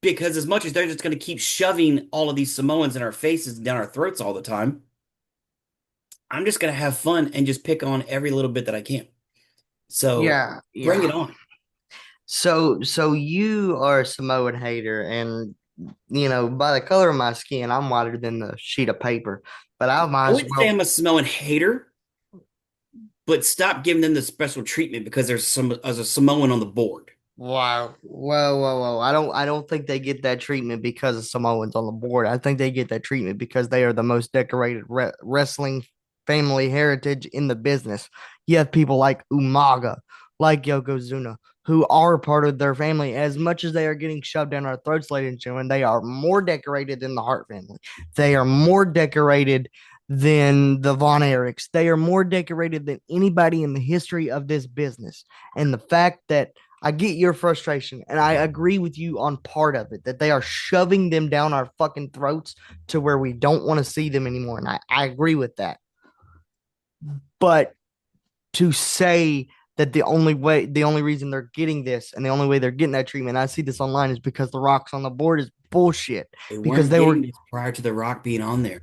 because as much as they're just going to keep shoving all of these Samoans in our faces and down our throats all the time, I'm just going to have fun and just pick on every little bit that I can. So Yeah, bring yeah. it on. So you are a Samoan hater, and by the color of my skin, I'm whiter than the sheet of paper. But I might I as wouldn't say well. I'm a Samoan hater, but stop giving them the special treatment because there's some as a Samoan on the board. Wow. Whoa. I don't think they get that treatment because of Samoans on the board. I think they get that treatment because they are the most decorated wrestling family heritage in the business. You have people like Umaga, like Yokozuna, who are part of their family. As much as they are getting shoved down our throats, ladies and gentlemen, they are more decorated than the Hart family. They are more decorated than the Von Erichs. They are more decorated than anybody in the history of this business. And the fact that I get your frustration, and I agree with you on part of it that they are shoving them down our fucking throats to where we don't want to see them anymore. And I agree with that. But to say that the only reason they're getting this and the only way they're getting that treatment, I see this online, is because the Rock's on the board is bullshit. They Because weren't they were getting this prior to The Rock being on there.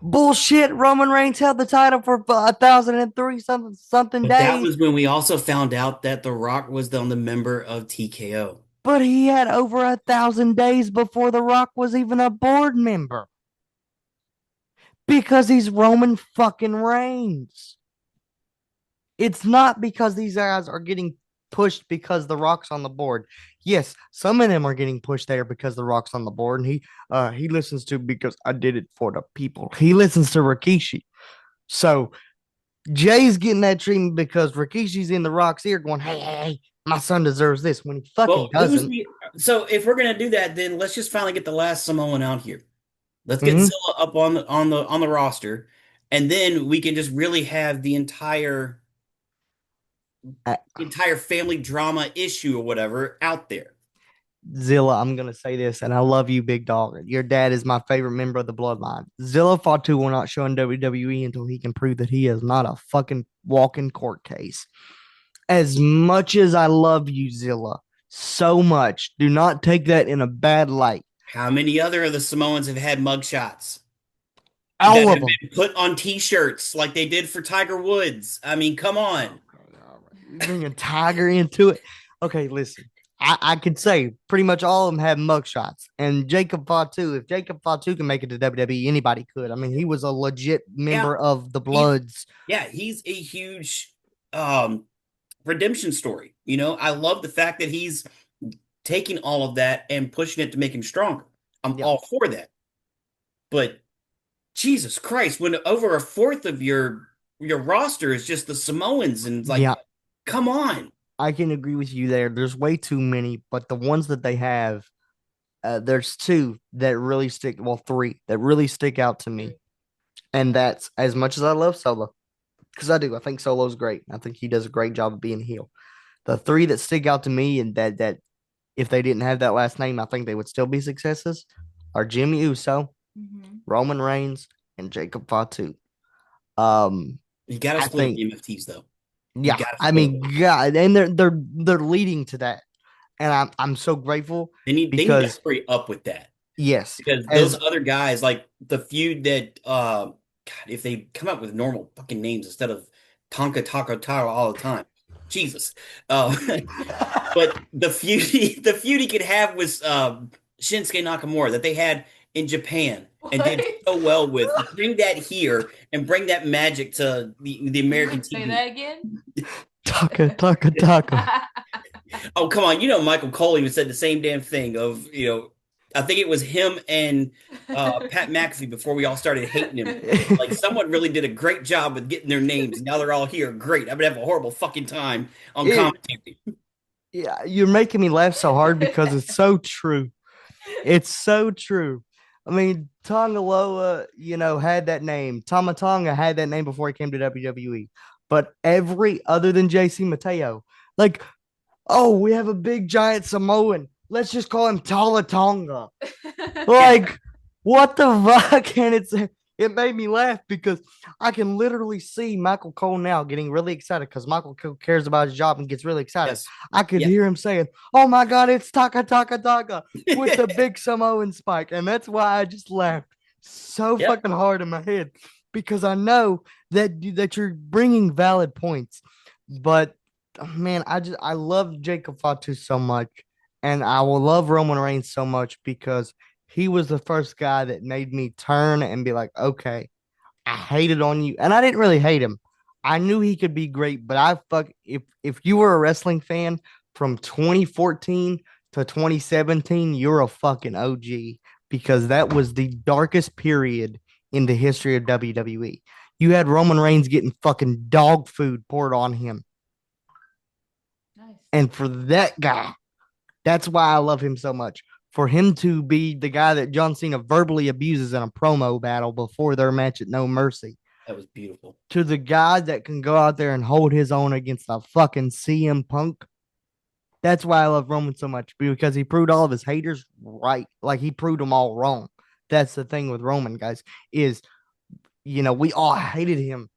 bullshit. Roman Reigns held the title for 1,003 something But that days, was when we also found out that The Rock was on the member of TKO. but he had over 1,000 days before the Rock was even a board member. Because he's Roman fucking Reigns. It's not because these guys are getting pushed because the Rock's on the board. Yes, some of them are getting pushed there because the Rock's on the board, and he listens to because I did it for the people. He listens to Rikishi. So Jay's getting that treatment because Rikishi's in the Rock's ear going, hey, my son deserves this when he fucking Well, doesn't. so if we're gonna do that, then let's just finally get the last Samoan out here. Let's get Mhm. Zilla up on the roster, and then we can just really have the Uh, entire family drama issue or whatever out there. Zilla, I'm gonna say this, and I love you, big dog. Your dad is my favorite member of the bloodline. Zilla Fatu will not show in WWE until he can prove that he is not a fucking walking court case. As much as I love you, Zilla, so much, do not take that in a bad light. How many other of the Samoans have had mugshots that All of have them. been put on T-shirts like they did for Tiger Woods? I mean, come on. You bring a tiger into it. Okay, listen. I could say pretty much all of them have mugshots. And Jacob Fatu, if Jacob Fatu can make it to WWE, anybody could. I mean, he was a legit Yeah, member of the he's Bloods. he's a huge redemption story. I love the fact that he's taking all of that and pushing it to make him stronger. I'm Yeah. all for that. But Jesus Christ, when over a fourth of your roster is just the Samoans, and it's like, Yeah, come on. I can agree with you there. There's way too many, but the ones that they have, there's two that really stick. Well, three that really stick out to me, and that's as much as I love Solo, because I do. I think Solo's great. I think he does a great job of being a heel. The three that stick out to me, and that if they didn't have that last name, I think they would still be successes, are Jimmy Uso, Mhm. Roman Reigns, and Jacob Fatu. Um, You got to I split up think, the MFTs though. You yeah, got to I split mean, them. God, and they're leading to that, and I'm so grateful They need to because hurry up with that yes, because those as other guys, like the feud that, God, if they come up with normal fucking names instead of Tonka Taco Taro all the time, Jesus. Uh, but the feud he could have was Shinsuke Nakamura that they had in Japan and did What? so well with. Bring that here and bring that magic to the American Say TV. that again. Taka. Oh, come on. Michael Cole even said the same damn thing of, I think it was him and Pat McAfee before we all started hating him. Like, someone really did a great job with getting their names, and now they're all here. Great. I'm going to have a horrible fucking time on It, commentary. yeah, you're making me laugh so hard because it's so true. It's so true. I mean, Tongaloa, had that name. Tama Tonga had that name before he came to WWE. But every other than JC Mateo, like, oh, we have a big giant Samoan. Let's just call him Tala Tonga. Like, what the fuck? And it made me laugh because I can literally see Michael Cole now getting really excited because Michael Cole cares about his job and gets really excited. Yes. I could Yes. hear him saying, "Oh my God, it's Taka with the big Samoan spike," and that's why I just laughed so Yep. fucking hard in my head because I know that you're bringing valid points, but man, I love Jacob Fatu so much, and I will love Roman Reigns so much because he was the first guy that made me turn and be like, okay, I hated on you. And I didn't really hate him. I knew he could be great, but if you were a wrestling fan from 2014 to 2017, you're a fucking OG because that was the darkest period in the history of WWE. You had Roman Reigns getting fucking dog food poured on him. Nice. And for that guy, that's why I love him so much. For him to be the guy that John Cena verbally abuses in a promo battle before their match at No Mercy, That was beautiful. to the guy that can go out there and hold his own against a fucking CM Punk. That's why I love Roman so much because he proved all of his haters right. Like he proved them all wrong. That's the thing with Roman, guys, is, we all hated him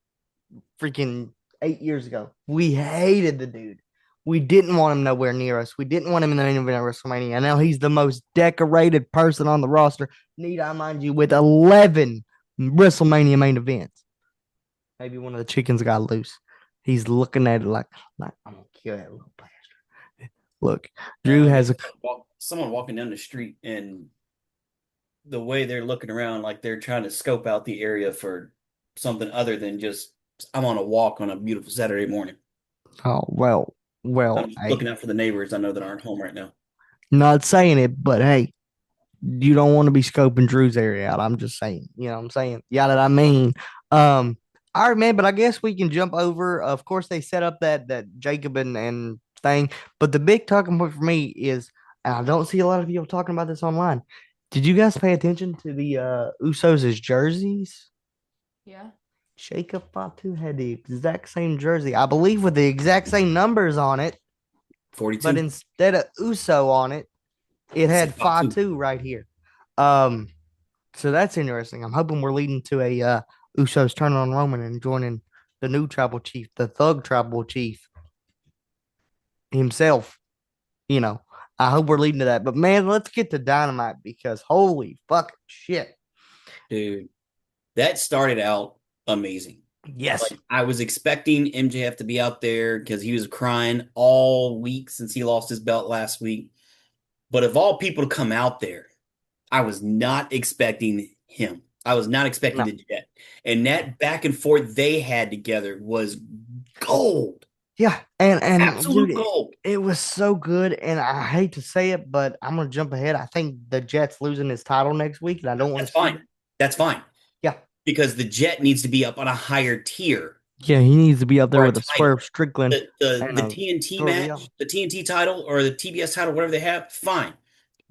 freaking 8 years ago. We hated the dude. We didn't want him nowhere near us. We didn't want him in the main event of WrestleMania. And now he's the most decorated person on the roster. Need I mind you, with 11 WrestleMania main events. Maybe one of the chickens got loose. He's looking at it like I'm gonna kill that little bastard. Look, Drew has a someone walking down the street, and the way they're looking around, like they're trying to scope out the area for something other than just I'm on a walk on a beautiful Saturday morning. oh well, I'm just looking out for the neighbors I know that aren't home right now. not saying it, but hey, you don't want to be scoping Drew's area out. I'm just saying, you know what I'm saying? Yeah, that I mean. All right, man, but I guess we can jump over. Of course, they set up that Jacob and thing, but the big talking point for me is, and I don't see a lot of people talking about this online. Did you guys pay attention to the Usos' jerseys? Yeah. Jacob Fatu had the exact same jersey, I believe, with the exact same numbers on it, 42. but instead of Uso on it, It Said had Fatu. Fatu right here. Um, so that's interesting. I'm hoping we're leading to a Usos turning on Roman and joining the new tribal chief, the Thug tribal chief himself. You know, I hope we're leading to that. But man, let's get to Dynamite because holy fucking shit. Dude, that started out amazing. Yes. Like I was expecting MJF to be out there because he was crying all week since he lost his belt last week. But of all people to come out there, I was not expecting him. I was not expecting No. the Jet. And that back and forth they had together was gold. Yeah. And Absolute dude, gold. it was so good. And I hate to say it, but I'm gonna jump ahead. I think the Jets losing his title next week, and I don't want That's to see fine. that. That's fine. Yeah. Because the Jet needs to be up on a higher tier Yeah, he needs to be up there for a with a title. Swerve Strickland and The a TNT Torrio. match, the TNT title or the TBS title, whatever they have, fine.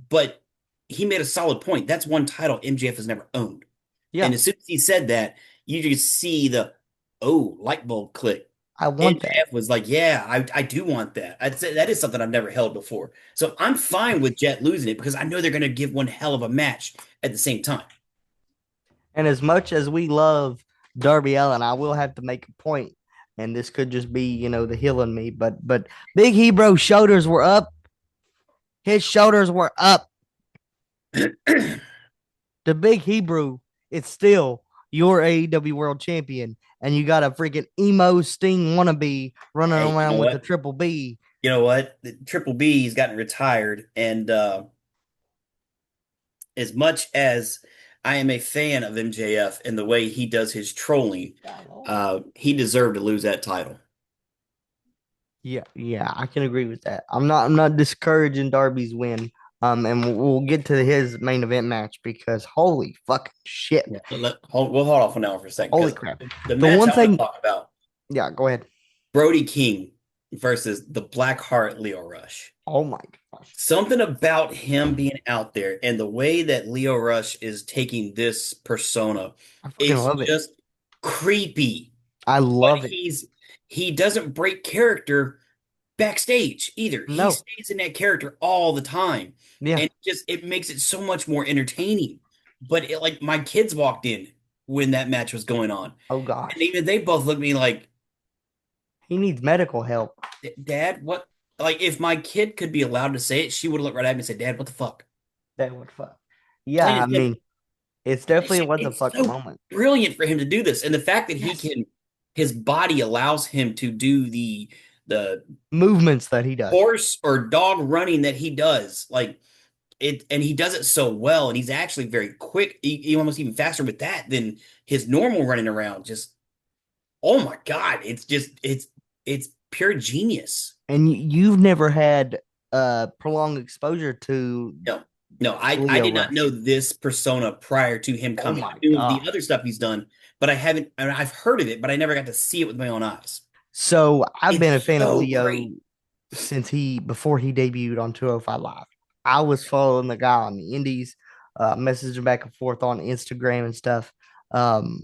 But he made a solid point. That's one title MJF has never owned. Yeah, And as soon as he said that, you just see the light bulb click. I want that. MJF was like, "Yeah, I do want that. I'd say that is something I've never held before." So I'm fine with Jet losing it because I know they're going to give one hell of a match at the same time. And as much as we love Darby Allin, I will have to make a point, and this could just be, the heel in me, but Big Hebrew shoulders were up. His shoulders were up. The Big Hebrew is still your AEW World Champion, and you got a freaking emo Sting wannabe running Hey, you around know with the what? Triple B. You know what? The Triple B's gotten retired, and as much as I am a fan of MJF and the way he does his trolling, he deserved to lose that title. Yeah, I can agree with that. I'm not discouraging Darby's win. And we'll get to his main event match because holy fucking shit. Yeah, we'll hold off on that one for a second. Holy 'Cause crap. The The match one I want to thing, talk about yeah, go ahead. Brody King versus the Blackheart Leo Rush. Oh my gosh. Something about him being out there and the way that Leo Rush is taking this persona, I fucking it's love it. just creepy. I But love it. he doesn't break character backstage either. He No. stays in that character all the time. Yeah. And it makes it so much more entertaining. But like my kids walked in when that match was going on. Oh gosh. And even they both looked at me like, He needs medical help. Dad, what? Like if my kid could be allowed to say it, she would look right at me and say, Dad, what the fuck? That would fuck. Yeah, Plain I and simple. mean, it's definitely a what the It's fuck so moment. brilliant for him to do this. And the fact that Yes. his body allows him to do the Movements that he does. horse or dog running that he does, like it, and he does it so well, and he's actually very quick, he almost even faster with that than his normal running around. Just oh my God, it's pure genius. And you've never had prolonged exposure to No, I Leo did not Rush. know this persona prior to him coming. my I knew the God. other stuff he's done, but I haven't. I mean, I've heard of it, but I never got to see it with my own eyes. So I've been a It's fan of so Leo great. since before he debuted on 205 Live. I was following the guy on the Indies, messaging back and forth on Instagram and stuff. Um,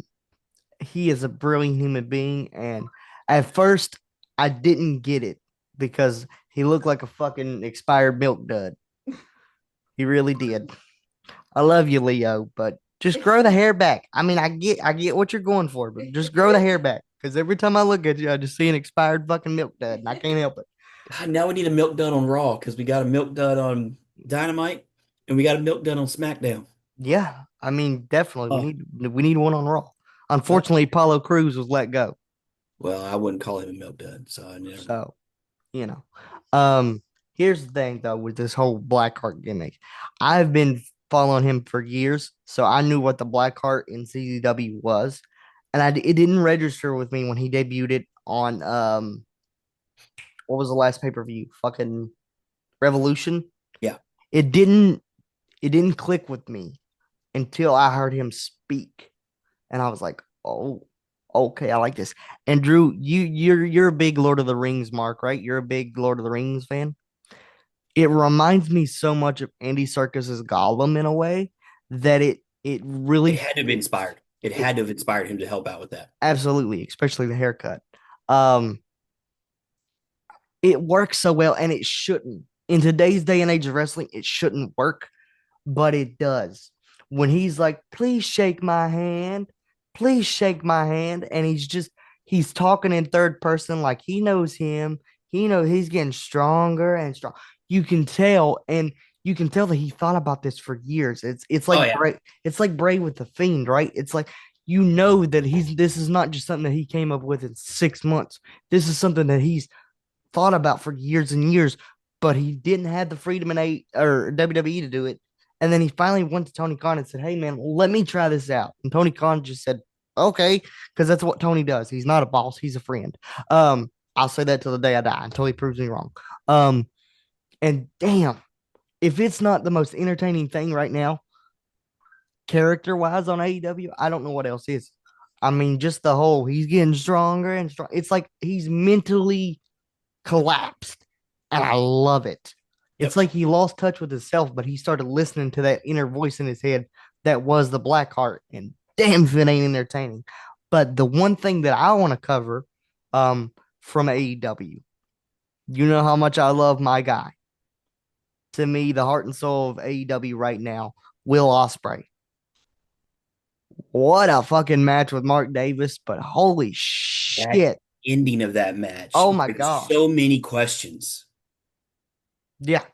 he is a brilliant human being, and at first I didn't get it because he looked like a fucking expired milk dud. He really did. I love you, Leo, but just grow the hair back. I mean, I get what you're going for, but just grow the hair back. Because every time I look at you, I just see an expired fucking milk dud, and I can't help it. God, now we need a milk dud on Raw because we got a milk dud on Dynamite and we got a milk dud on SmackDown. Yeah, I mean, definitely, Oh, we need one on Raw. Unfortunately, Paulo Cruz was let go, well, I wouldn't call him a milk dud, so I never. so you know. Um, here's the thing though with this whole Blackheart gimmick, I've been following him for years, so I knew what the Blackheart in CZW was, and it didn't register with me when he debuted it on what was the last pay per view? Fucking Revolution. Yeah. It didn't click with me until I heard him speak, and I was like, oh, okay, I like this. And Drew, you're a big Lord of the Rings mark, right? You're a big Lord of the Rings fan. It reminds me so much of Andy Serkis's Gollum in a way that it really It had to have inspired. It had to have inspired him to help out with that. absolutely, especially the haircut. Um, it works so well, and it shouldn't. In today's day and age of wrestling, it shouldn't work, but it does. When he's like, please shake my hand, please shake my hand. And he's talking in third person like he knows him. He knows he's getting stronger and strong. You can tell, and you can tell that he thought about this for years. It's Oh like yeah. Bray with the Fiend, right? It's like you know that this is not just something that he came up with in 6 months. This is something that he's thought about for years and years, but he didn't have the freedom in a or WWE to do it. And then he finally went to Tony Khan and said, "Hey man, let me try this out." And Tony Khan just said, "Okay," because that's what Tony does. He's not a boss; he's a friend. I'll say that till the day I die until he proves me wrong. Um, and damn, if it's not the most entertaining thing right now, character wise on AEW, I don't know what else is. I mean, just the whole he's getting stronger and strong. It's like he's mentally collapsed. And I love it. It's Yep. like he lost touch with himself, but he started listening to that inner voice in his head that was the Blackheart. And damn if it ain't entertaining. But the one thing that I want to cover um, from AEW, you know how much I love my guy. To me, the heart and soul of AEW right now, Will Ospreay. What a fucking match with Mark Davis, but holy That shit. ending of that match Oh my brings God. so many questions. Yeah.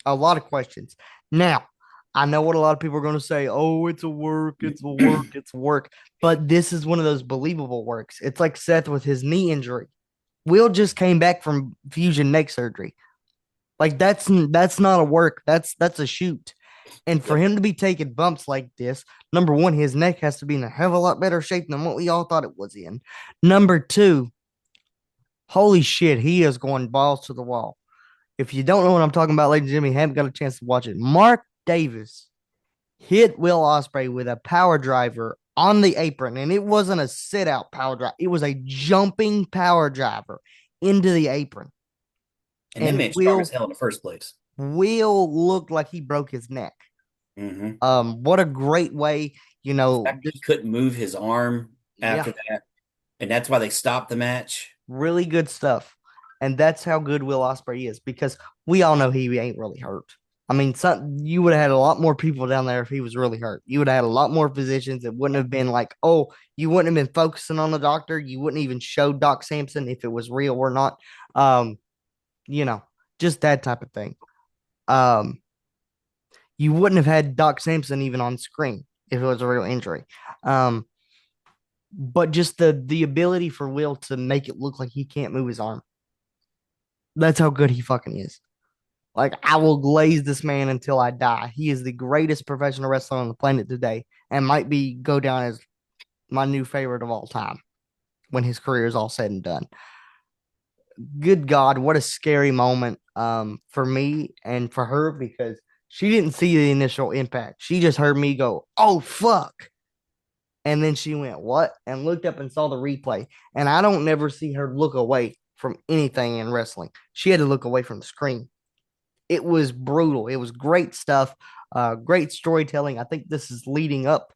A lot of questions. Now, I know what a lot of people are going to say. Oh, it's a work, it's a work, it's work. But this is one of those believable works. It's like Seth with his knee injury. Will just came back from fusion neck surgery. Like that's not a work. That's a shoot. And for Yep. him to be taking bumps like this, number one, his neck has to be in a hell of a lot better shape than what we all thought it was in. Number two, holy shit, he is going balls to the wall. If you don't know what I'm talking about, ladies and gentlemen, you haven't got a chance to watch it. Mark Davis hit Will Ospreay with a power driver on the apron, and it wasn't a sit out power drive. It was a jumping power driver into the apron. And that And man's strong as hell in the first place. Will looked like he broke his neck. Hmm. What a great way, The fact that he just couldn't move his arm yeah, after that, and that's why they stopped the match. really good stuff. And that's how good Will Ospreay is because we all know he ain't really hurt. I mean, you would have had a lot more people down there if he was really hurt. You would have had a lot more physicians. It wouldn't have been like, oh, you wouldn't have been focusing on the doctor. You wouldn't even show Doc Sampson if it was real or not. Um, you know, just that type of thing. Um, you wouldn't have had Doc Sampson even on screen if it was a real injury. Um, but just the ability for Will to make it look like he can't move his arm. That's how good he fucking is. Like I will glaze this man until I die. He is the greatest professional wrestler on the planet today, and might be go down as my new favorite of all time when his career is all said and done. Good God, what a scary moment for me and for her because she didn't see the initial impact. She just heard me go, "Oh fuck." And then she went, "What?" and looked up and saw the replay. And I don't never see her look away from anything in wrestling. She had to look away from the screen. It was brutal. It was great stuff. Great storytelling. I think this is leading up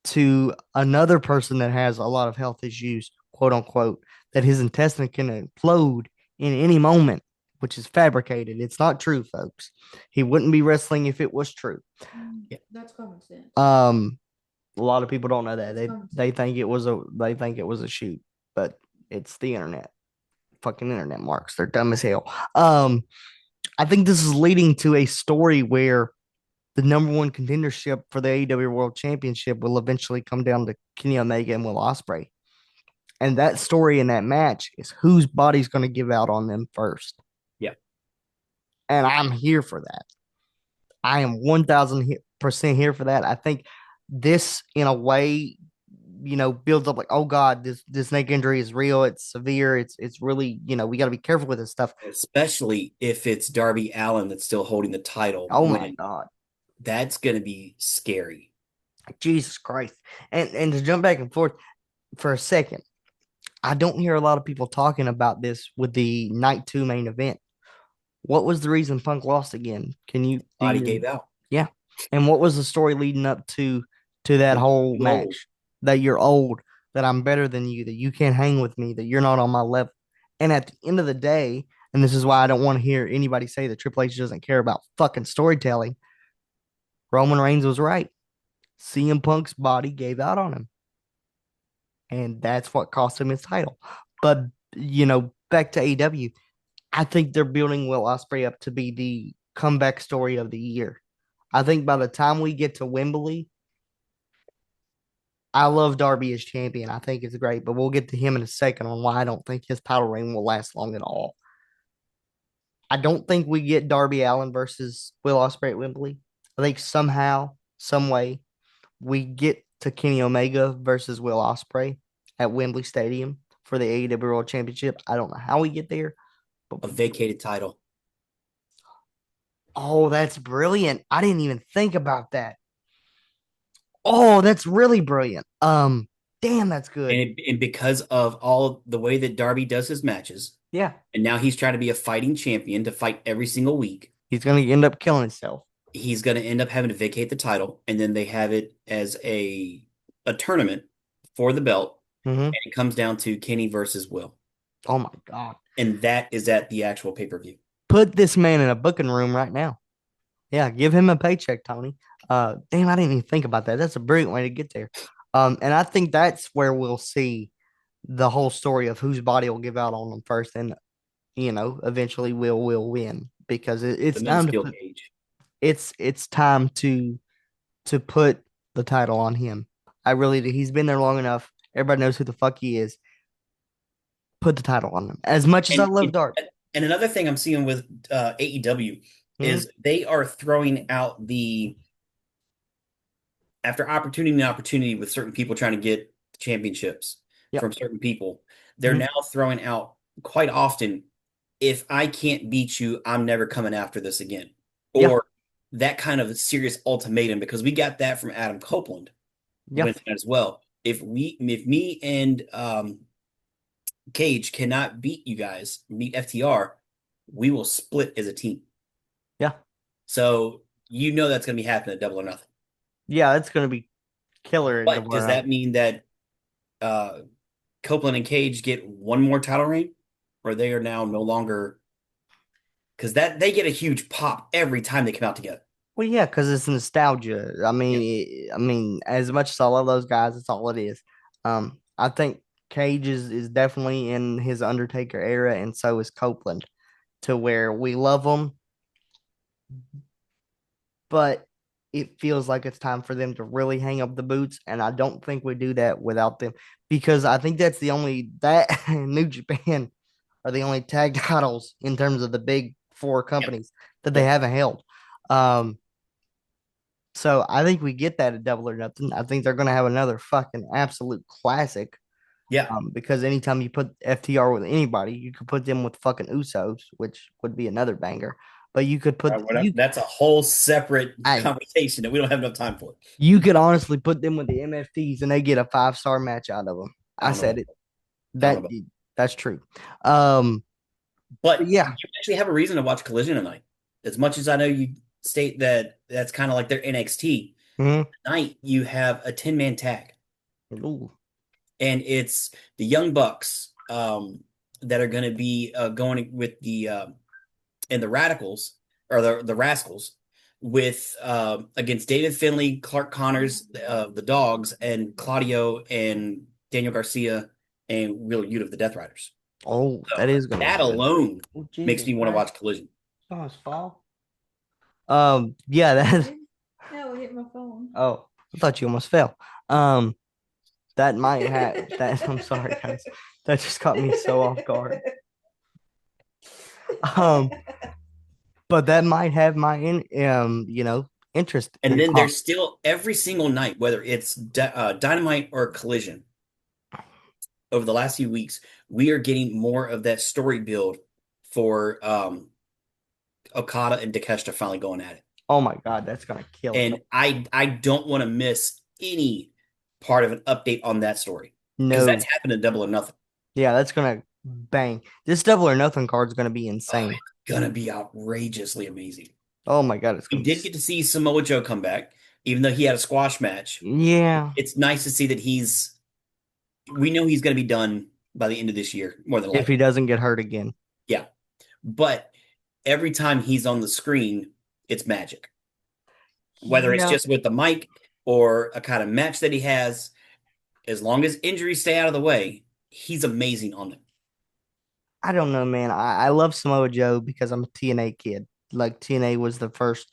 to another person that has a lot of health issues, quote unquote, that his intestine can implode in any moment, which is fabricated. It's not true, folks. He wouldn't be wrestling if it was true. Yeah. That's common sense. A lot of people don't know that. That's common They sense. think it was a shoot, but it's the internet. Fucking internet marks. They're dumb as hell. I think this is leading to a story where the number one contendership for the AEW World Championship will eventually come down to Kenny Omega and Will Ospreay. And that story in that match is whose body's going to give out on them first. Yeah. And I'm here for that. I am 1000% here for that. I think this, in a way, builds up like, oh God, this neck injury is real. It's severe. It's really, we got to be careful with this stuff. Especially if it's Darby Allin that's still holding the title, Oh my when God. that's going to be scary. Jesus Christ. And to jump back and forth for a second, I don't hear a lot of people talking about this with the night two main event. What was the reason Punk lost again? Can you do Body you gave out. yeah. And what was the story leading up to that whole You're old. match? That you're old, that I'm better than you, that you can't hang with me, that you're not on my level. And at the end of the day, and this is why I don't want to hear anybody say that Triple H doesn't care about fucking storytelling. Roman Reigns was right. CM Punk's body gave out on him, and that's what cost him his title. But back to AEW, I think they're building Will Ospreay up to be the comeback story of the year. I think by the time we get to Wembley, I love Darby as champion. I think it's great, but we'll get to him in a second on why I don't think his title reign will last long at all. I don't think we get Darby Allin versus Will Ospreay at Wembley. I think somehow, some way, we get to Kenny Omega versus Will Ospreay at Wembley Stadium for the AEW World Championship. I don't know how we get there, but A vacated title. oh, that's brilliant. I didn't even think about that. Oh, that's really brilliant. Damn, that's good. And because of all the way that Darby does his matches, Yeah, and now he's trying to be a fighting champion to fight every single week, he's gonna end up killing himself. he's going to end up having to vacate the title, and then they have it as a tournament for the belt, Hmm. and it comes down to Kenny versus Will, Oh my god, and that is at the actual pay-per-view. put this man in a booking room right now. Yeah, give him a paycheck, Tony. Damn, I didn't even think about that. That's a brilliant way to get there. And I think that's where we'll see the whole story of whose body will give out on them first, and eventually will win because The men's steel cage. it's time to put the title on him. I really do. He's been there long enough. Everybody knows who the fuck he is. Put the title on him. As much as I love Dark. And another thing I'm seeing with AEW is they are throwing out after opportunity and opportunity with certain people trying to get championships Yep. from certain people. They're Mhm. now throwing out quite often, if I can't beat you, I'm never coming after this again. Yeah. Or that kind of serious ultimatum, because we got that from Adam Copeland Yep. as well. If me and Cage cannot beat you guys, beat FTR, we will split as a team. Yeah. So that's going to be happening at Double or Nothing. Yeah, it's gonna be killer. in But Double or does that mean that Copeland and Cage get one more title reign, or they are now no longer? Because they get a huge pop every time they come out together. Well, yeah, because it's nostalgia. I mean, as much as I love those guys, it's all it is. I think Cage is definitely in his Undertaker era, and so is Copeland, to where we love them, but it feels like it's time for them to really hang up the boots, and I don't think we do that without them because I think that's the only that New Japan are the only tag titles in terms of the big four companies that they haven't held. Um, So I think we get that at Double or Nothing. I think they're going to have another fucking absolute classic. Yeah. Because anytime you put FTR with anybody, you could put them with fucking Usos, which would be another banger. But you could put That's a whole separate Hey. conversation that we don't have enough time for. you could honestly put them with the MFTs and they get a 5-star match out of them. I I don't know. said it. I don't know. That's true. But yeah, you actually have a reason to watch Collision tonight. As much as I know you state that that's kind of like their NXT, Mhm. tonight you have a 10-man tag. Ooh. And it's the Young Bucks that are going to be going with the Radicals, or the Rascals, with against David Finlay, Clark Connors, the Dogs, and Claudio and Daniel Garcia and Wheeler Yuta of the Death Riders. Oh, So that is going to that alone Oh, makes Jesus me want to Christ. watch Collision. Oh, it's fall. Yeah, that. No, hit my phone. Oh, I thought you almost fell. That might have that. I'm sorry, guys. That just caught me so off guard. But that might have my interest. And in then pop. there's still every single night, whether it's Dynamite or Collision, over the last few weeks, we are getting more of that story build for Okada and Takeshita finally going at it. Oh my God, that's gonna kill And it. I don't want to miss any part of an update on that story, because No, that's happened in Double or Nothing. yeah, that's gonna bang. This Double or Nothing card is gonna be insane. It's gonna be outrageously amazing. Oh my God, it's We gonna did be. get to see Samoa Joe come back, even though he had a squash match. Yeah, It's nice to see that we know he's going to be done by the end of this year, more than if likely. he doesn't get hurt again. Yeah. but every time he's on the screen, it's magic. Whether it's Yeah, just with the mic or a kind of match that he has, as long as injuries stay out of the way, he's amazing on it. I don't know, man. I love Samoa Joe because I'm a TNA kid. Like TNA was the first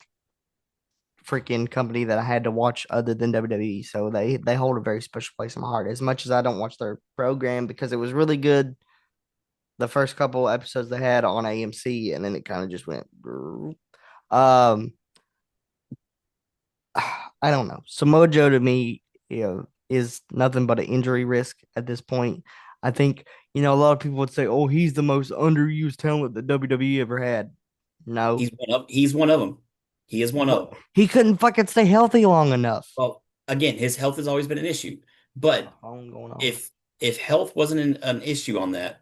freaking company that I had to watch other than WWE. So they hold a very special place in my heart. As much as I don't watch their program because it was really good the first couple episodes they had on AMC, and then it kind of just went. Um, I don't know. Samoa Joe to me, is nothing but an injury risk at this point. I think a lot of people would say, "Oh, he's the most underused talent that WWE ever had." No, He's one of them. He is one of them. he couldn't fucking stay healthy long enough. Well, again, his health has always been an issue. But Phone going on. if health wasn't an issue on that,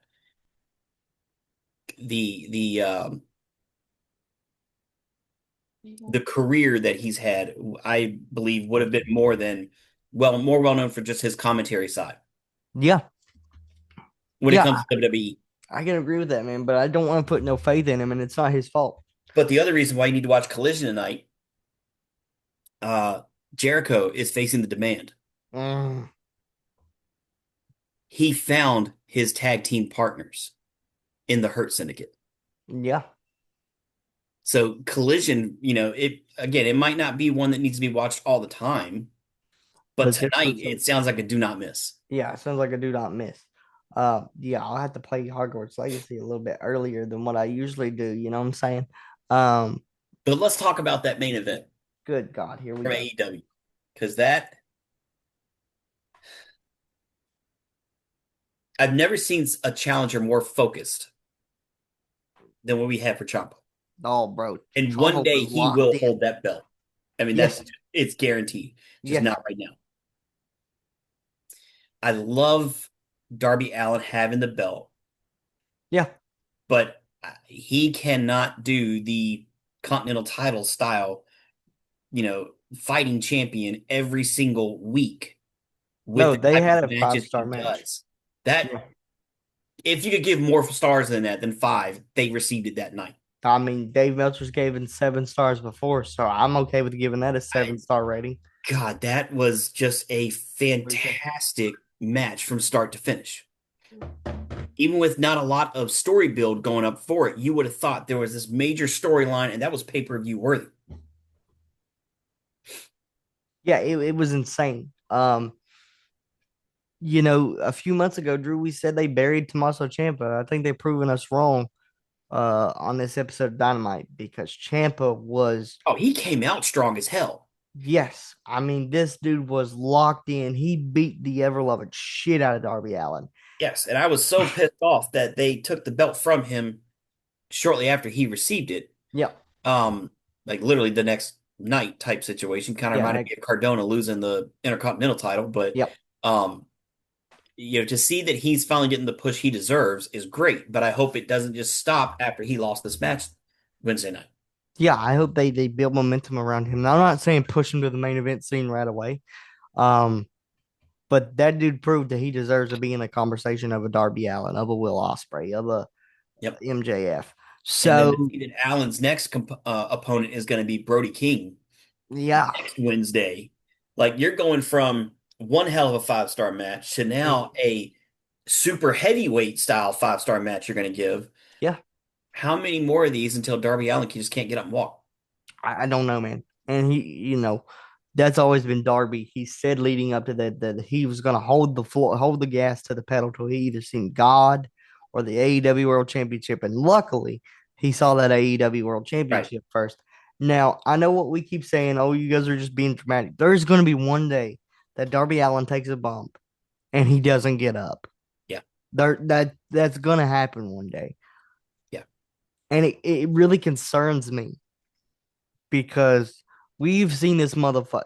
the career that he's had, I believe, would have been more well known for just his commentary side Yeah, when it yeah, comes to WWE. I can agree with that, man. But I don't want to put no faith in him, and it's not his fault. But the other reason why you need to watch Collision tonight, uh, Jericho is facing the demand. Mm, He found his tag team partners in the Hurt Syndicate. yeah, So Collision, it might not be one that needs to be watched all the time, but but just for tonight some, it sounds like a do not miss. yeah, it sounds like a do not miss. Yeah, I'll have to play Hogwarts Legacy a little bit earlier than what I usually do. You know what I'm saying? Um, But let's talk about that main event Good God, here we from go. AEW because I've never seen a challenger more focused than what we had for Ciampa. Oh, bro, And one Ciampa day was he will locked in. hold that belt. I mean, Yes, it's guaranteed. Just yes, not right now. I love Darby Allin having the belt, yeah. but he cannot do the Continental title style, fighting champion every single week with No, the they type had of a five matches he star match. does. That Yeah. if you could give more stars than that, than five, they received it that night. I mean, Dave Meltzer's given 7 stars before, so I'm okay with giving that a 7 star rating. God, that was just a fantastic match from start to finish. Even with not a lot of story build going up for it, you would have thought there was this major storyline, and that was pay-per-view worthy. Yeah, it was insane. A few months ago, Drew, we said they buried Tommaso Ciampa. I think they've proven us wrong on this episode of Dynamite because Ciampa was, Oh, he came out strong as hell. yes, I mean, this dude was locked in. He beat the ever loving shit out of Darby Allin. Yes, and I was so pissed off that they took the belt from him shortly after he received it. Yeah, Like literally the next night type situation. Kind of yeah, reminded me of Cardona losing the Intercontinental title, but yep. um, to see that he's finally getting the push he deserves is great. But I hope it doesn't just stop after he lost this match Wednesday night. Yeah, I hope they build momentum around him. Now, I'm not saying push him to the main event scene right away. Um, but that dude proved that he deserves to be in a conversation of a Darby Allin, of a Will Ospreay, of a Yep. MJF. And then So to see that Allen's next opponent is going to be Brody King yeah, next Wednesday. Like you're going from one hell of a 5-star match to now a super heavyweight style 5-star match you're going to give. yeah. How many more of these until Darby Allin just can't get up and walk? I don't know, man. And that's always been Darby. He said leading up to that he was going to hold the floor, hold the gas to the pedal till he either seen God or the AEW World Championship. And luckily, he saw that AEW World Championship first. Now, I know what we keep saying. Oh, you guys are just being dramatic. There's going to be one day that Darby Allin takes a bump and he doesn't get up. Yeah. That's going to happen one day. Yeah. And it really concerns me because we've seen this motherfucker.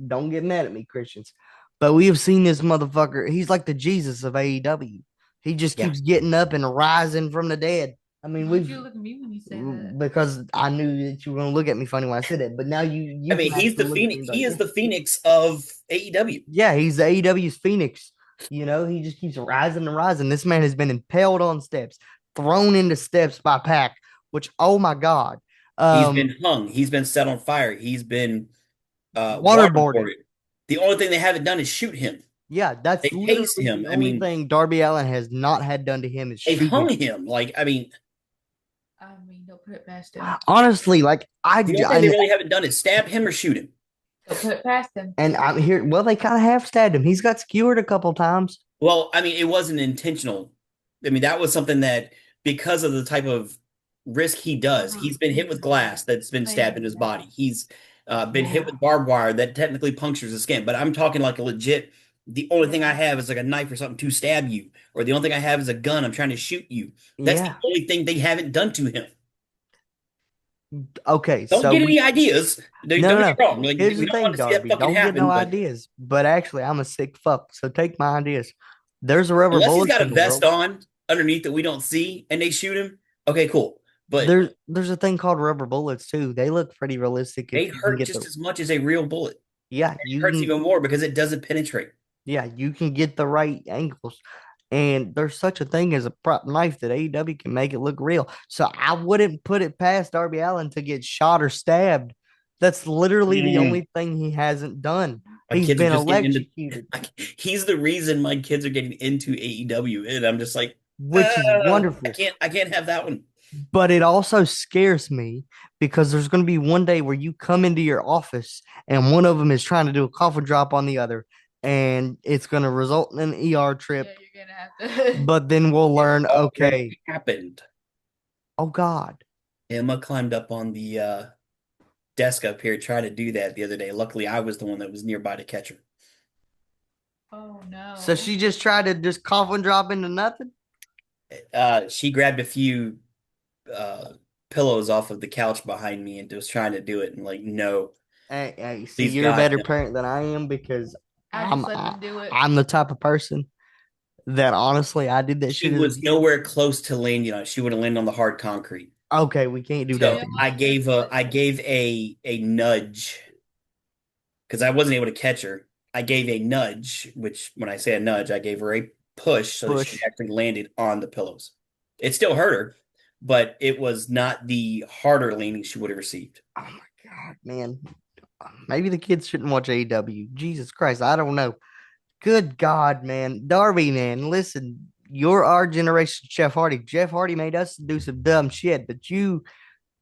Don't get mad at me, Christians, but we have seen this motherfucker. He's like the Jesus of AEW. He just keeps getting up and rising from the dead. I mean, Why'd you look at me when you said that? Because I knew that you were gonna look at me funny when I said it. But now you I mean, he's the Phoenix. He is the Phoenix of AEW. Yeah, he's the AEW's Phoenix. He just keeps rising and rising. This man has been impaled on steps, thrown into steps by Pac, which, oh my God. He's Um, been hung. He's been set on fire. He's been waterboarded. waterboarded. The only thing they haven't done is shoot him. Yeah, that's They tased literally him. the I only mean, thing Darby Allin has not had done to him is they've hung shooting. him. Like, I mean, Don't put it past him. Honestly, like the only thing they really haven't done is stab him or shoot him. Don't put it past him. and I'm here. Well, they kind of have stabbed him. He's got skewered a couple times. Well, I mean, it wasn't intentional. I mean, that was something that because of the type of risk he does, he's been hit with glass that's been stabbed in his body. He's been hit with barbed wire that technically punctures the skin. But I'm talking like a legit. The only thing I have is like a knife or something to stab you, or the only thing I have is a gun. I'm trying to shoot you. That's Yeah. the only thing they haven't done to him. Okay, Don't so get any ideas. Don't no, get me wrong. Like, here's we the don't want thing, to see that Darby. fucking Don't get happen. no But ideas. But actually, I'm a sick fuck. So take my ideas. There's a rubber unless he's bullet got a in the vest world. on underneath that we don't see, and they shoot him, okay, cool. But There's a thing called rubber bullets too. They look pretty realistic they if you can hurt get just the as much as a real bullet. yeah It you hurts can even more because it doesn't penetrate. yeah you can get the right angles. And there's such a thing as a prop knife that AEW can make it look real. So I wouldn't put it past Darby Allin to get shot or stabbed. That's literally the only thing he hasn't done. My He's kids are been just getting into. electrocuted, He's the reason my kids are getting into AEW, and I'm just like, which is wonderful. I can't have that one. But it also scares me because there's going to be one day where you come into your office and one of them is trying to do a coffin drop on the other, and it's going to result in an ER trip. Yeah, you're gonna have to. But then we'll learn, Already okay, happened. oh God, Emma climbed up on the desk up here trying to do that the other day. Luckily, I was the one that was nearby to catch her. Oh no. so she just tried to just coffin drop into nothing. She grabbed a few uh, pillows off of the couch behind me and was trying to do it. And like, no, Hey, see, Please, you're a God, better no. parent than I am because I I'm just let them do it. I'm the type of person that honestly I did that She shit. was nowhere close to landing on it. She would have landed on the hard concrete. Okay, we can't do So that. I gave a nudge because I wasn't able to catch her. I gave a nudge, which when I say a nudge, I gave her a push so that she Push. actually landed on the pillows. It still hurt her, but it was not the harder landing she would have received. Oh my God, man. Maybe the kids shouldn't watch AEW. Jesus Christ, I don't know. Good God, man. Darby, man, listen, you're our generation Jeff Hardy. Jeff Hardy made us do some dumb shit, but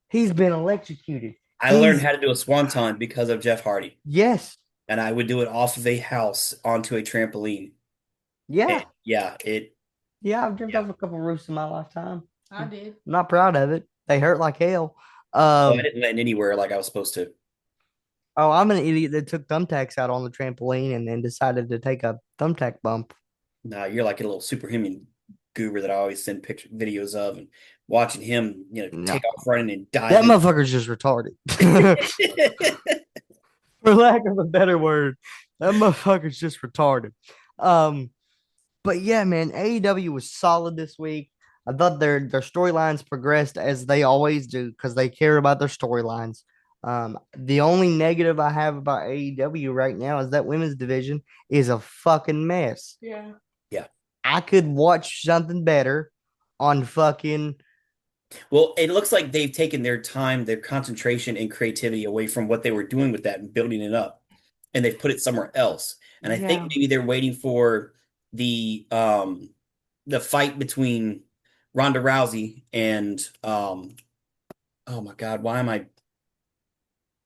he's been electrocuted. I learned how to do a swanton because of Jeff Hardy, Yes. and I would do it off of a house onto a trampoline. Yeah. And yeah, it. Yeah, I've jumped off a couple roofs in my lifetime. I did. I'm not proud of it. They hurt like hell. I didn't land anywhere like I was supposed to. Oh, I'm an idiot that took thumbtacks out on the trampoline and then decided to take a thumbtack bump. No, you're like a little superhuman goober that I always send videos of, and watching him, No. take off running and die. That motherfucker's just retarded. For lack of a better word, that motherfucker's just retarded. But yeah, man, AEW was solid this week. I thought their storylines progressed as they always do because they care about their storylines. The only negative I have about AEW right now is that women's division is a fucking mess. Yeah. I could watch something better on fucking Well, it looks like they've taken their time, their concentration, and creativity away from what they were doing with that and building it up, and they've put it somewhere else. And I Yeah. think maybe they're waiting for the fight between Ronda Rousey and oh my God, why am I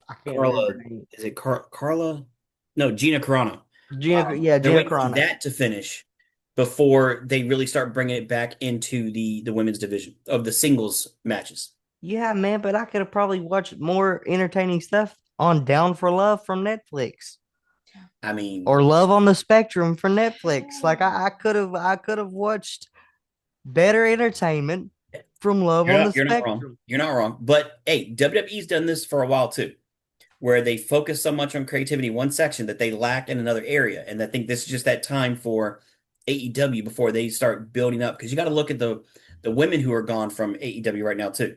I can't Carla? remember her name. Is it Carla? No, Gina Carano. Gina, They're Gina waiting for Carano. that to finish before they really start bringing it back into the women's division of the singles matches. Yeah, man, but I could have probably watched more entertaining stuff on Down for Love from Netflix I mean, or Love on the Spectrum from Netflix. Like I could have watched better entertainment from Love on the you're not Spectrum. wrong. You're not wrong. But hey, WWE's done this for a while too, where they focus so much on creativity in one section that they lack in another area. And I think this is just that time for AEW before they start building up. Because you got to look at the women who are gone from AEW right now too.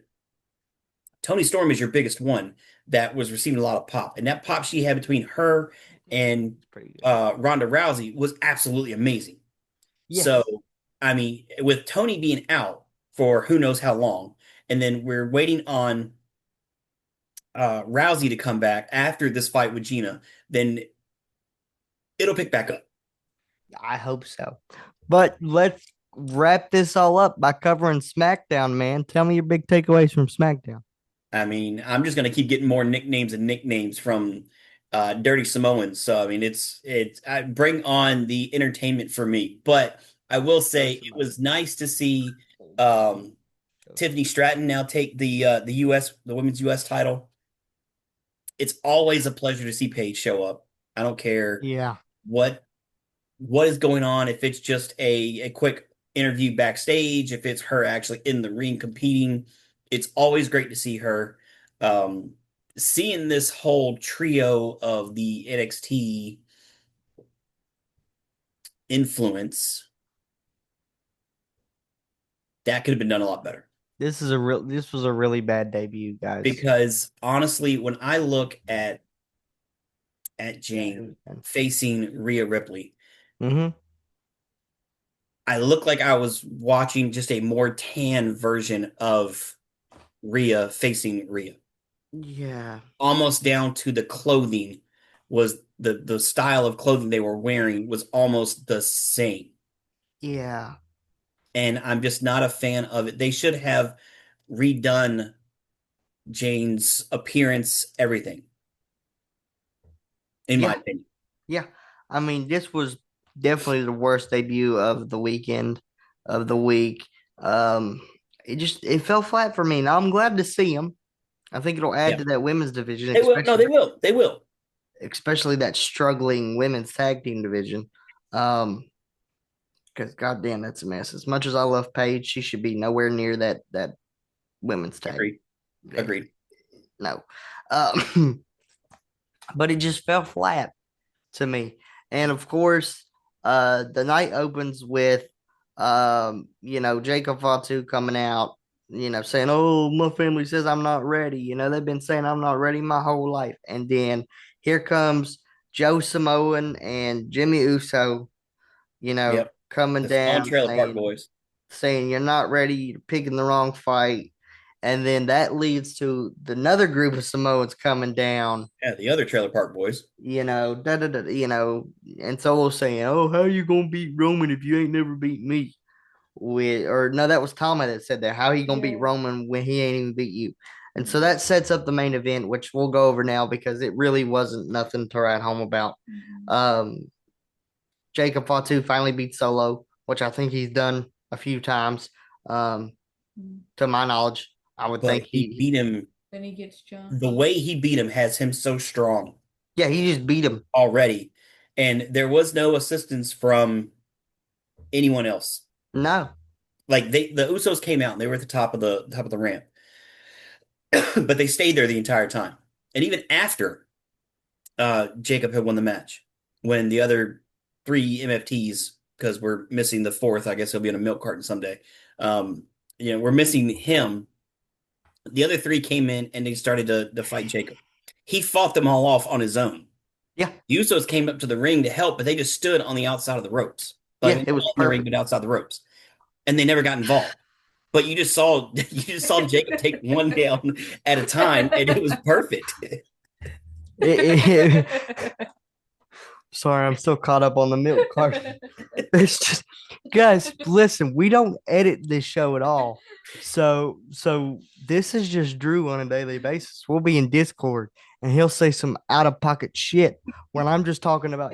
Toni Storm is your biggest one that was receiving a lot of pop. And that pop she had between her and Pretty good. Ronda Rousey was absolutely amazing. Yes. So, I mean, with Tony being out, for who knows how long. And then we're waiting on Rousey to come back after this fight with Gina. Then it'll pick back up. I hope so. But let's wrap this all up by covering SmackDown, man. Tell me your big takeaways from SmackDown. I mean, I'm just gonna keep getting more nicknames from Dirty Samoans. So I mean, it's I bring on the entertainment for me. But I will say it was nice to see Tiffany Stratton now take the women's US title. It's always a pleasure to see Paige show up. I don't care Yeah. what is going on, if it's just a quick interview backstage, if it's her actually in the ring competing. It's always great to see her. Seeing this whole trio of the NXT influence, that could have been done a lot better. This was a really bad debut, guys. Because honestly, when I look at Jane facing Rhea Ripley, Mm-hmm. I look like I was watching just a more tan version of Rhea facing Rhea. Yeah. Almost down to the clothing was the style of clothing they were wearing was almost the same. Yeah. And I'm just not a fan of it. They should have redone Jane's appearance, everything. In my opinion. Yeah. I mean, this was definitely the worst debut of the weekend, of the week. It fell flat for me. Now I'm glad to see him. I think it'll add to that women's division. They will. No, they will. They will. Especially that struggling women's tag team division. Because goddamn, that's a mess. As much as I love Paige, she should be nowhere near that women's tag. Agreed. No. But it just fell flat to me. And of course, the night opens with Jacob Fatu coming out, saying, "Oh, my family says I'm not ready." They've been saying I'm not ready my whole life. And then here comes Joe Samoan and Jimmy Uso, coming down Trailer Park Boys, saying you're not ready, you're picking the wrong fight. And then that leads to another group of Samoans coming down. Yeah, the other Trailer Park Boys. And Solo saying, "Oh, how you gonna beat Roman if you ain't never beat me?" That was Tama that said that. How he gonna beat Roman when he ain't even beat you? And so that sets up the main event, which we'll go over now because it really wasn't nothing to write home about. Jacob Fatu finally beat Solo, which I think he's done a few times. To my knowledge, I would think he beat him. Then he gets jumped. The way he beat him has him so strong. Yeah, he just beat him already, and there was no assistance from anyone else. No, like the Usos came out and they were at the top of the ramp, but they stayed there the entire time. And even after Jacob had won the match, when the other 3 MFTs, because we're missing the 4th, I guess he'll be in a milk carton someday. We're missing him. The other 3 came in and they started to fight Jacob. He fought them all off on his own. Yeah. The Usos came up to the ring to help, but they just stood on the outside of the ropes. It was in the ring, but outside the ropes. And they never got involved. But you just saw Jacob take one down at a time, and it was perfect. Sorry, I'm still caught up on the milk carton. It's just, guys, listen, we don't edit this show at all. So this is just Drew on a daily basis. We'll be in Discord and he'll say some out of pocket shit when I'm just talking about,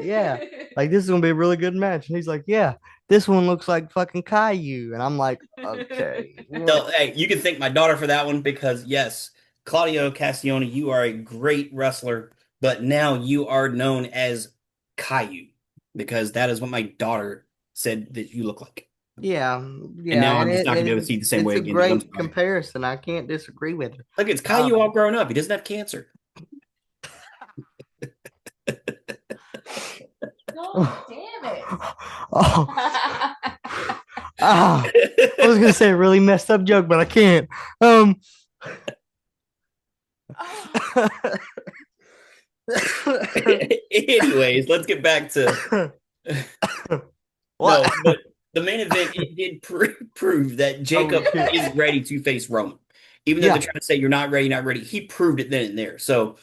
like this is gonna be a really good match. And he's like, yeah, this one looks like fucking Caillou. And I'm like, okay. So, hey, you can thank my daughter for that one because yes, Claudio Castiglione, you are a great wrestler, but now you are known as Caillou because that is what my daughter said that you look like. Yeah. And now I'm just not going to be able to see the same way again. It's a great comparison. I can't disagree with it. Look, it's Caillou all grown up. He doesn't have cancer. Oh, damn it. I was going to say a really messed up joke, but I can't. Anyways, let's get back to what? No, the main event, it did prove that Oh Jacob shit. is ready to face Roman. Even though they're Yeah. trying to say you're not ready, not ready, he proved it then and there. So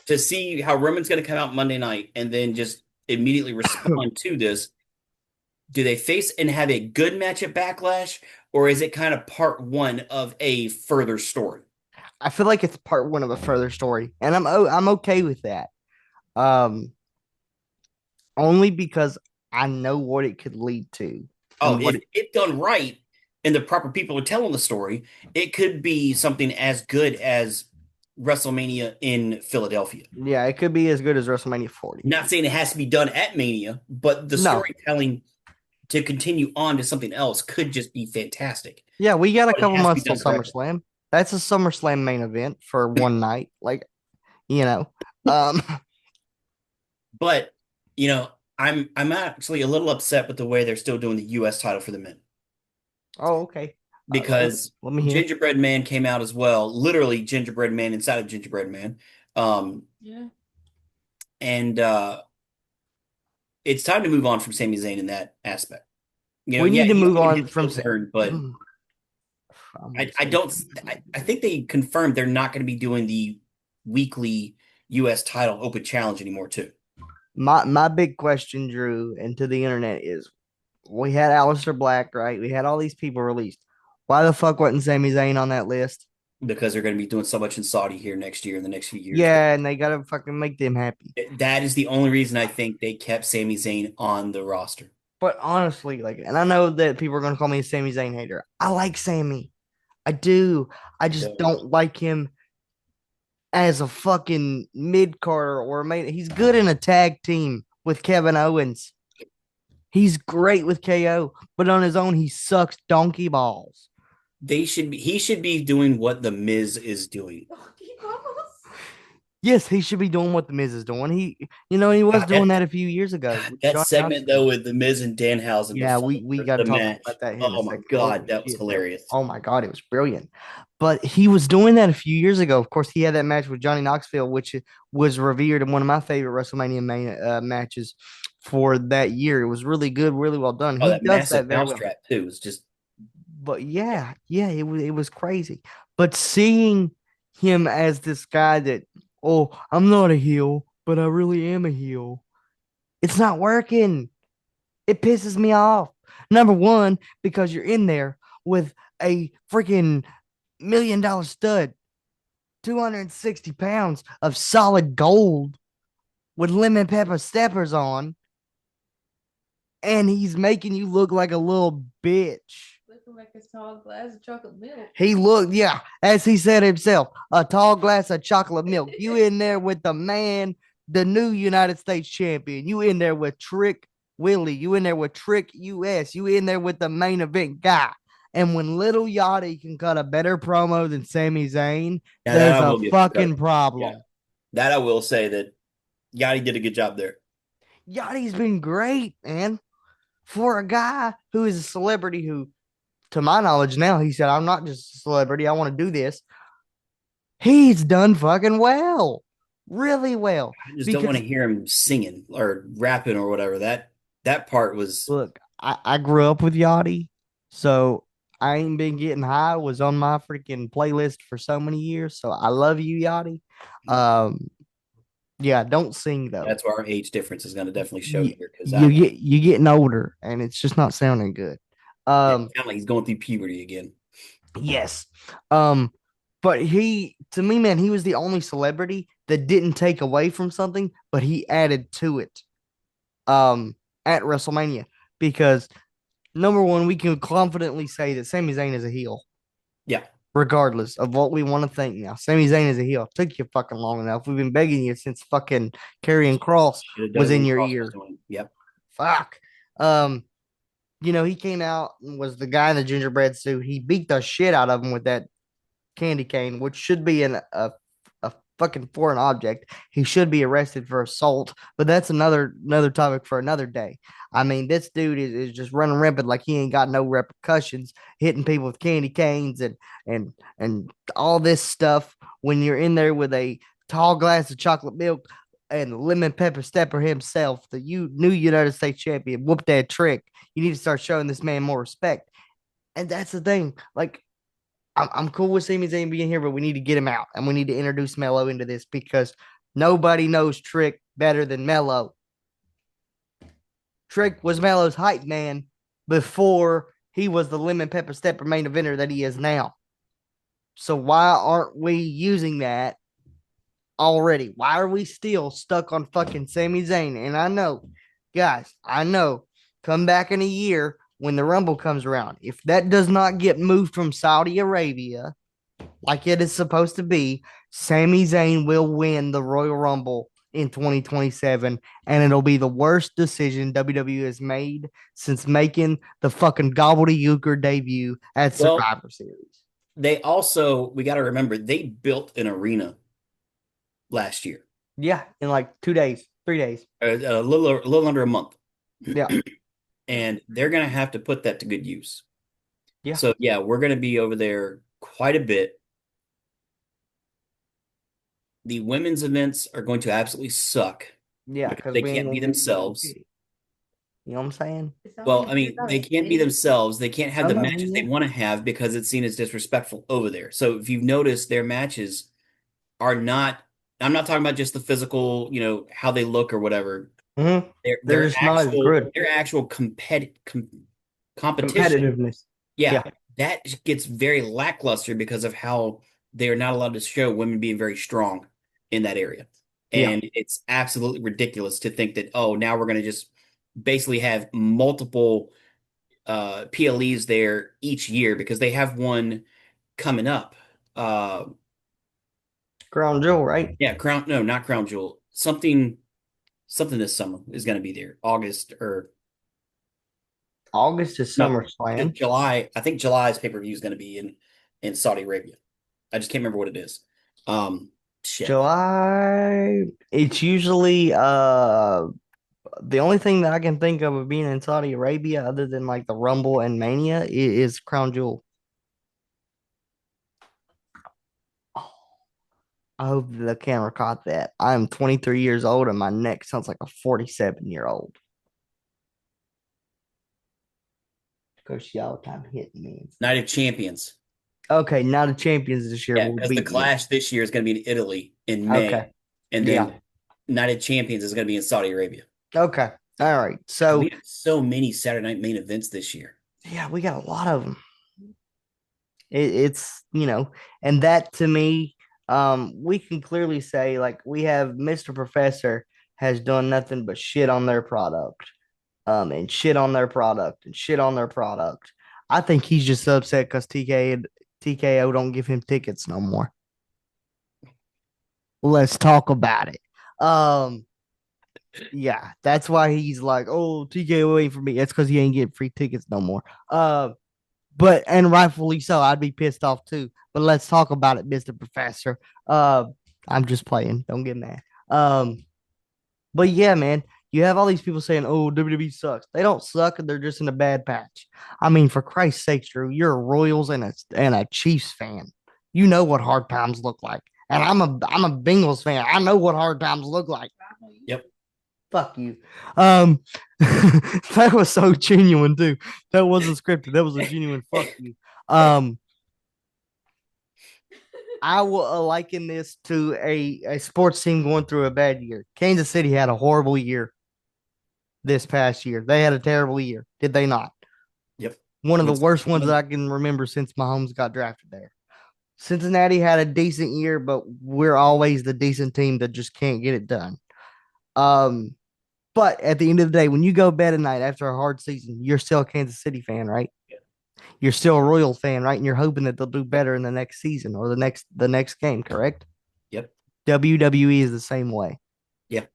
to see how Roman's going to come out Monday night and then just immediately respond to this, do they face and have a good match at Backlash, or is it kind of part one of a further story? I feel like it's part one of a further story, and I'm okay with that. Um, only because I know what it could lead to Oh, and what if done right and the proper people are telling the story, it could be something as good as WrestleMania in Philadelphia. yeah, it could be as good as WrestleMania 40. Not saying it has to be done at Mania, but the No. storytelling to continue on to something else could just be fantastic. Yeah, we got a But it couple has to be months till done correctly. SummerSlam. That's a SummerSlam main event for one night. Like, you know. Um, But I'm actually a little upset with the way they're still doing the U.S. title for the men oh, okay. because Let me hear. Gingerbread Man came out as well, literally Gingerbread Man inside of Gingerbread Man. Um, Yeah. and it's time to move on from Sami Zayn in that aspect. We Yeah, need to he's move gonna on hit the from heel turn, but I'm gonna I say don't. I think they confirmed they're not going to be doing the weekly U.S. title open challenge anymore, too. my big question, Drew, and to the internet is we had Aleister Black, right? We had all these people released. Why the fuck wasn't Sami Zayn on that list? Because they're going to be doing so much in Saudi here next year in the next few years. But Yeah, and they gotta fucking make them happy. that is the only reason I think they kept Sami Zayn on the roster. But honestly, like, and I know that people are gonna call me a Sami Zayn hater. I like Sammy. I do. I just So don't like him as a fucking mid carder or main. He's good in a tag team with Kevin Owens. He's great with KO, but on his own, he sucks donkey balls. he should be doing what the Miz is doing. Yes, he should be doing what the Miz is doing. He was God, doing that a few years ago God, with that Johnny segment though Knoxville. with the Miz and Danhausen Yeah, before we got to the talk match. about that here in a Oh my second. God, Holy that was shit, bro. hilarious. Oh my God, it was brilliant. But he was doing that a few years ago. Of course, he had that match with Johnny Knoxville, which was revered in one of my favorite WrestleMania main matches for that year. It was really good, really well done. Oh, He that does that massive very well. mousetrap too was just But yeah, it was crazy. But seeing him as this guy that, oh, I'm not a heel, but I really am a heel. It's not working. It pisses me off. Number one, because you're in there with a freaking $1 million stud, 260 pounds of solid gold with lemon pepper steppers on, and he's making you look like a little bitch. Looking like a tall glass of chocolate milk. He looked, yeah, as he said himself, a tall glass of chocolate milk. You in there with the man, the new United States champion. You in there with Trick Willie. You in there with Trick US. You in there with the main event guy. And when Little Yachty can cut a better promo than Sami Zayn, yeah, that there's I a will give him fucking credit. Yeah, problem. that I will say that Yachty did a good job there. Yachty's been great, man. For a guy who is a celebrity who, to my knowledge now, he said, I'm not just a celebrity. I want to do this. He's done fucking well, really well. I just don't want Because to hear him singing or rapping or whatever. That part was look, I grew up with Yachty, so I ain't been getting high. Was on my freaking playlist for so many years. So I love you, Yachty. Um, yeah, don't sing though. that's where our age difference is going to definitely show You, here because you getting older, and it's just not sounding good. it Um, sounds like he's going through puberty again. yes. Um, but he, to me, man, he was the only celebrity that didn't take away from something, but he added to it. At WrestleMania because number one, we can confidently say that Sami Zayn is a heel, Yeah, regardless of what we want to think now. Sami Zayn is a heel. Took you fucking long enough. We've been begging you since fucking Karrion Cross should have done was it in when your Cross was ear. doing. It. Yep. Fuck. He came out and was the guy in the gingerbread suit. He beat the shit out of him with that candy cane, which should be a fucking foreign object. He should be arrested for assault, but that's another topic for another day. I mean, this dude is just running rampant like he ain't got no repercussions, hitting people with candy canes and all this stuff when you're in there with a tall glass of chocolate milk and lemon pepper stepper himself, the new United States champion, whoop that trick. You need to start showing this man more respect. And that's the thing. Like, I'm cool with Sami Zayn being here, but we need to get him out and we need to introduce Melo into this because nobody knows Trick better than Melo. Trick was Melo's hype man before he was the lemon pepper stepper main eventer that he is now. So why aren't we using that already? Why are we still stuck on fucking Sami Zayn? And I know, guys, come back in a year when the Rumble comes around. If that does not get moved from Saudi Arabia like it is supposed to be, Sami Zayn will win the Royal Rumble in 2027, and it'll be the worst decision WWE has made since making the fucking gobbledygooker debut at Well, Survivor Series. we got to remember, they built an arena last year, Yeah, in like 2 days, 3 days. a little under a month. Yeah. And they're going to have to put that to good use. Yeah. So, yeah, we're going to be over there quite a bit. The women's events are going to absolutely suck. Yeah, because they can't be themselves. You know what I'm saying? Well, I mean, they can't be themselves. They can't have the matches they want to have because it's seen as disrespectful over there. So if you've noticed, their matches are not. I'm not talking about just the physical, how they look or whatever. Mm-hmm. They're just not as good. Their actual competition. Competitiveness. Yeah, that gets very lackluster because of how they are not allowed to show women being very strong in that area. And it's absolutely ridiculous to think that, now we're going to just basically have multiple PLEs there each year because they have one coming up. Crown Jewel, right? Yeah, not Crown Jewel. Something this summer is going to be there. August is SummerSlam. July. I think July's pay-per-view is going to be in Saudi Arabia. I just can't remember what it is. Shit. July. It's usually the only thing that I can think of being in Saudi Arabia, other than like the Rumble and Mania, is Crown Jewel. I hope the camera caught that. I'm 23 years old and my neck sounds like a 47-year-old. Coach y'all time hitting me. Night of Champions. Okay, now the champions this year will because be the Clash this year is going to be in Italy in May. Okay. And then Night of Champions is going to be in Saudi Arabia. Okay. All right. So we have so many Saturday night main events this year. Yeah, we got a lot of them. It's, and that to me, we can clearly say like we have Mr. Professor has done nothing but shit on their product. And shit on their product and shit on their product. I think he's just upset because TKO don't give him tickets no more. Let's talk about it. Yeah, that's why he's like, oh, TKO ain't for me. That's because he ain't getting free tickets no more. But and rightfully so, I'd be pissed off too. But let's talk about it, Mr. Professor. I'm just playing. Don't get mad. But yeah, man, you have all these people saying, oh, WWE sucks. They don't suck. They're just in a bad patch. I mean, for Christ's sake, Drew, you're a Royals and a Chiefs fan. You know what hard times look like. And I'm a Bengals fan. I know what hard times look like. Yep. Fuck you. That was so genuine too. That wasn't scripted. That was a genuine fuck you. I will liken this to a sports team going through a bad year. Kansas City had a horrible year this past year. They had a terrible year, did they not? Yep. One of the worst ones that I can remember since Mahomes got drafted there. Cincinnati had a decent year, but we're always the decent team that just can't get it done. But at the end of the day, when you go to bed at night after a hard season, you're still a Kansas City fan, right? Yeah. You're still a Royal fan, right? And you're hoping that they'll do better in the next season or the next game, correct? Yep. WWE is the same way. Yeah.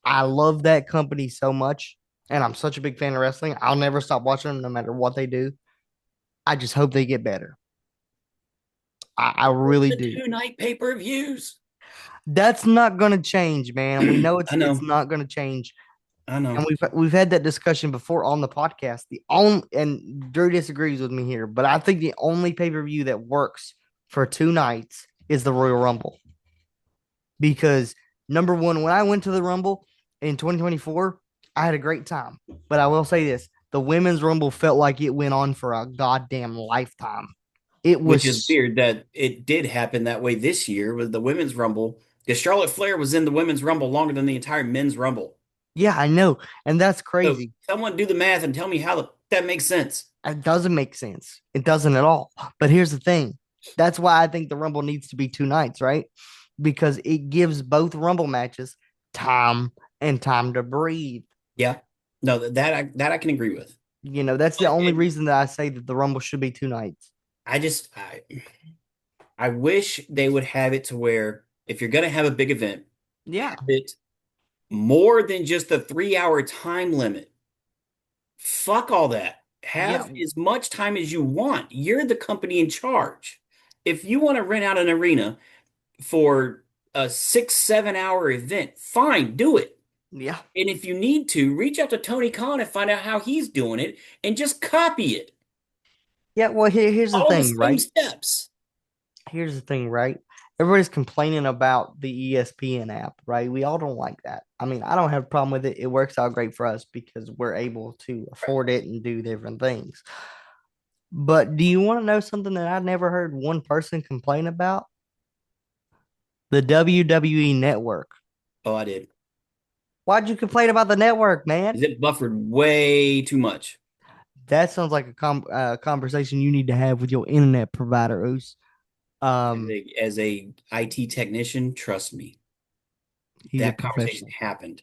I love that company so much, and I'm such a big fan of wrestling. I'll never stop watching them no matter what they do. I just hope they get better. I really do. 2-night pay-per-views. That's not going to change, man. We know it's not going to change. I know. And we've had that discussion before on the podcast. And Drew disagrees with me here, but I think the only pay-per-view that works for 2 nights is the Royal Rumble. Because number one, when I went to the Rumble in 2024, I had a great time. But I will say this, the women's rumble felt like it went on for a goddamn lifetime. It Which is was, weird that it did happen that way this year with the women's rumble. Because Charlotte Flair was in the women's rumble longer than the entire men's rumble. yeah, I know, and that's So crazy. someone do the math and tell me how that makes sense. It doesn't make sense. It doesn't at all. But here's the thing. That's why I think the Rumble needs to be 2 nights, right? Because it gives both Rumble matches time and time to breathe. Yeah. No, that I can agree with. That's the But only reason that I say that the Rumble should be 2 nights. I just I wish they would have it to where if you're gonna have a big event, Yeah. have it more than just the 3 hour time limit. Fuck all that. Yeah. Have as much time as you want. You're the company in charge. If you want to rent out an arena for a 6, 7 hour event, fine, do it. Yeah. And if you need to, reach out to Tony Khan and find out how he's doing it and just copy it. Yeah. Well, here's the All the thing, same right? steps. Here's the thing, right? Everybody's complaining about the ESPN app, right? We all don't like that. I mean, I don't have a problem with it. It works out great for us because we're able to afford it and do different things. But do you want to know something that I never heard one person complain about? The WWE network. Oh, I did. Why'd you complain about the network, man? Is it buffered way too much? That sounds like a conversation you need to have with your internet provider, Oos. As a IT technician, trust me, He's a that conversation professional. happened,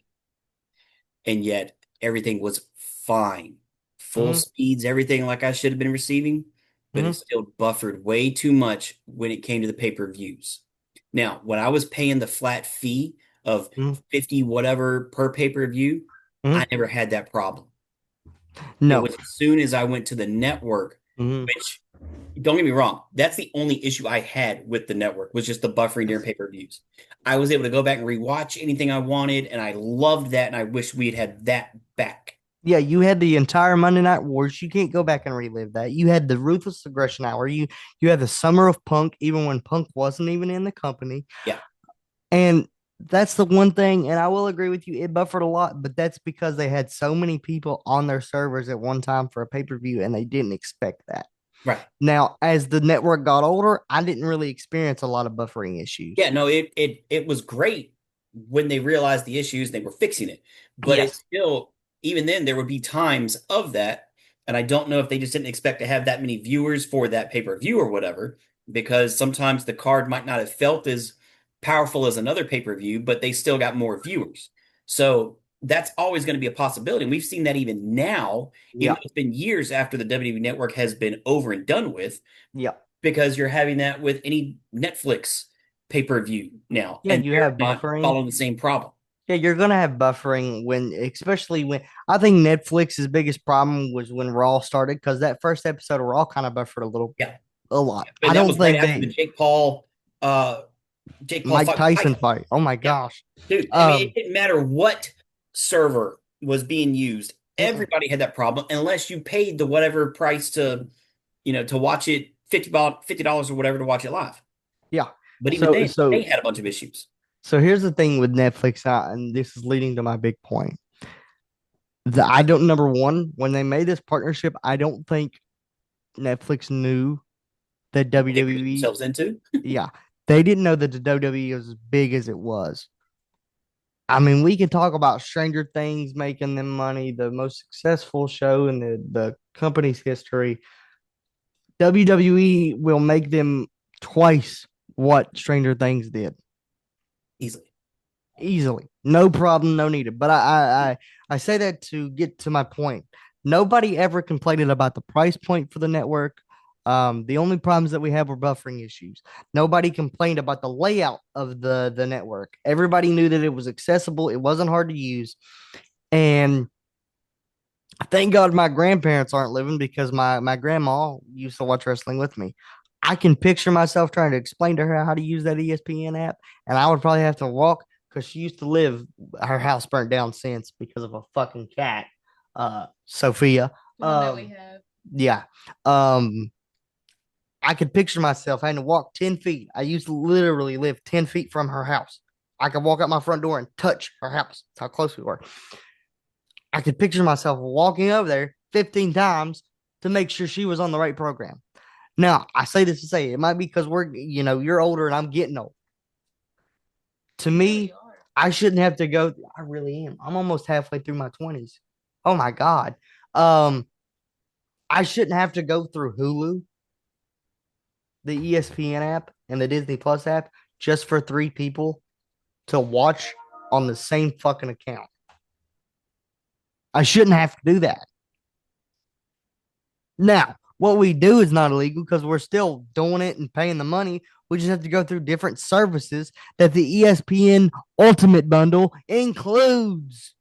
and yet everything was fine. Full Mhm, speeds, everything like I should have been receiving, but it mhm, still buffered way too much when it came to the pay-per-views. Now, when I was paying the flat fee of mhm, 50 whatever per pay-per-view, I mhm. never had that problem. It No. was as soon as I went to the network, Mhm. which don't get me wrong, that's the only issue I had with the network was just the buffering during pay-per-views. I was able to go back and rewatch anything I wanted, and I loved that, and I wish we had had that back. Yeah, you had the entire Monday Night Wars. You can't go back and relive that. You had the Ruthless Aggression Hour. You had the Summer of Punk, even when Punk wasn't even in the company. Yeah, And that's the one thing, and I will agree with you, it buffered a lot, but that's because they had so many people on their servers at one time for a pay-per-view, and they didn't expect that. right. Now, as the network got older, I didn't really experience a lot of buffering issues. Yeah, no, it was great when they realized the issues and they were fixing it. But it's Yes. still, even then, there would be times of that. And I don't know if they just didn't expect to have that many viewers for that pay-per-view or whatever, because sometimes the card might not have felt as powerful as another pay-per-view, but they still got more viewers. So that's always going to be a possibility. And we've seen that even now, even Yeah. though it's been years after the WWE network has been over and done with, Yeah. because you're having that with any Netflix pay-per-view now, Yeah, and you they're have not buffering. following the same problem. Yeah, you're gonna have buffering when, especially when I think Netflix's biggest problem was when Raw started because that first episode of Raw kind of buffered Yeah, a lot. I and that don't was right think after the they Jake Paul Mike fought Mike Tyson Tyson. fight. Oh my Yeah, gosh. dude. I mean, it Um, didn't matter what server was being used. mm-mm. Everybody had that problem unless you paid the whatever price to, to watch it $50 or whatever to watch it live. Yeah. But even So then, they so had a bunch of issues. so here's the thing with Netflix, and this is leading to my big point. I don't number one when they made this partnership, I don't think Netflix knew that What they were getting WWE. themselves into. Yeah, they didn't know that the WWE was as big as it was. I mean, we can talk about Stranger Things making them money, the most successful show in the company's history. WWE will make them twice what Stranger Things did Easily. easily. No problem, no needed. But I say that to get to my point. Nobody ever complained about the price point for the network. The only problems that we have were buffering issues. Nobody complained about the layout of the network. Everybody knew that it was accessible. It wasn't hard to use. And thank God my grandparents aren't living because my grandma used to watch wrestling with me. I can picture myself trying to explain to her how to use that ESPN app, and I would probably have to walk because she used to live. Her house burnt down since because of a fucking cat, Sophia. The one that we Um, have. yeah. Um, I could picture myself having to walk 10 feet. I used to literally live 10 feet from her house. I could walk out my front door and touch her house. That's how close we were. I could picture myself walking over there, 15 times to make sure she was on the right program. Now, I say this to say it might be because you're older and I'm getting old. To You really me, are. I shouldn't have to go. I really am. I'm almost halfway through my 20s. Oh my God. Um, I shouldn't have to go through Hulu, the ESPN app, and the Disney Plus app just for three people to watch on the same fucking account. I shouldn't have to do that. Now, what we do is not illegal because we're still doing it and paying the money. We just have to go through different services that the ESPN Ultimate Bundle includes.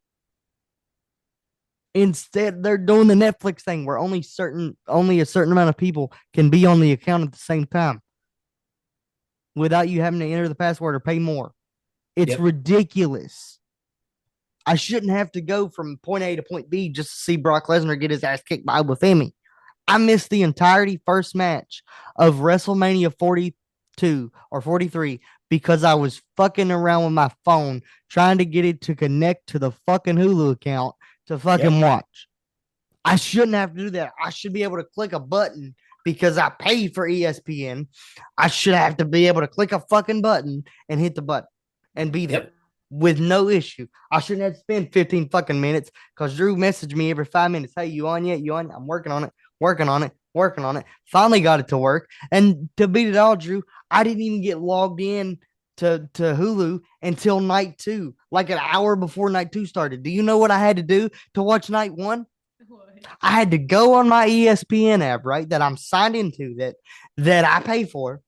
Instead, they're doing the Netflix thing where only a certain amount of people can be on the account at the same time without you having to enter the password or pay more. It's Yep. ridiculous. I shouldn't have to go from point A to point B just to see Brock Lesnar get his ass kicked by Femi. I missed the entirety first match of WrestleMania 42 or 43 because I was fucking around with my phone trying to get it to connect to the fucking Hulu account to fucking watch. I shouldn't have to do that. I should be able to click a button because I pay for ESPN. I should have to be able to click a fucking button and hit the button and be there Yep. with no issue. I shouldn't have to spend 15 fucking minutes because Drew messaged me every 5 minutes. Hey, you on yet? You on? I'm working on it, working on it, working on it. Finally got it to work. And to beat it all, Drew, I didn't even get logged in to Hulu until night two, like an hour before night two started. Do you know what I had to do to watch night one? What? I had to go on my ESPN app, right? That I'm signed into that I pay for.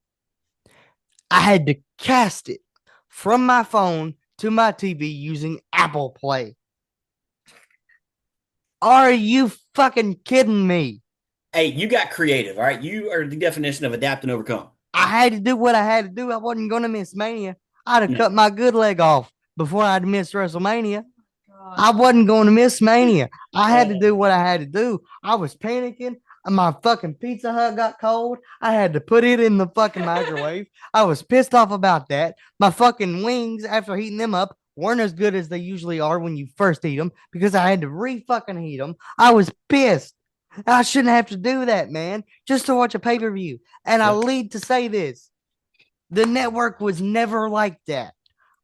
I had to cast it from my phone to my TV using Apple Play. Are you fucking kidding me? Hey, you got creative, all right? You are the definition of adapt and overcome. I had to do what I had to do. I wasn't going to miss Mania. I'd have No. cut my good leg off before I'd missed WrestleMania. God. I wasn't going to miss Mania. I had to do what I had to do. I was panicking. My fucking Pizza Hut got cold. I had to put it in the fucking microwave. I was pissed off about that. My fucking wings, after heating them up, weren't as good as they usually are when you first eat them because I had to re-fucking heat them. I was pissed. I shouldn't have to do that, man, just to watch a pay-per-view. And I Yep. lead to say this. The network was never like that.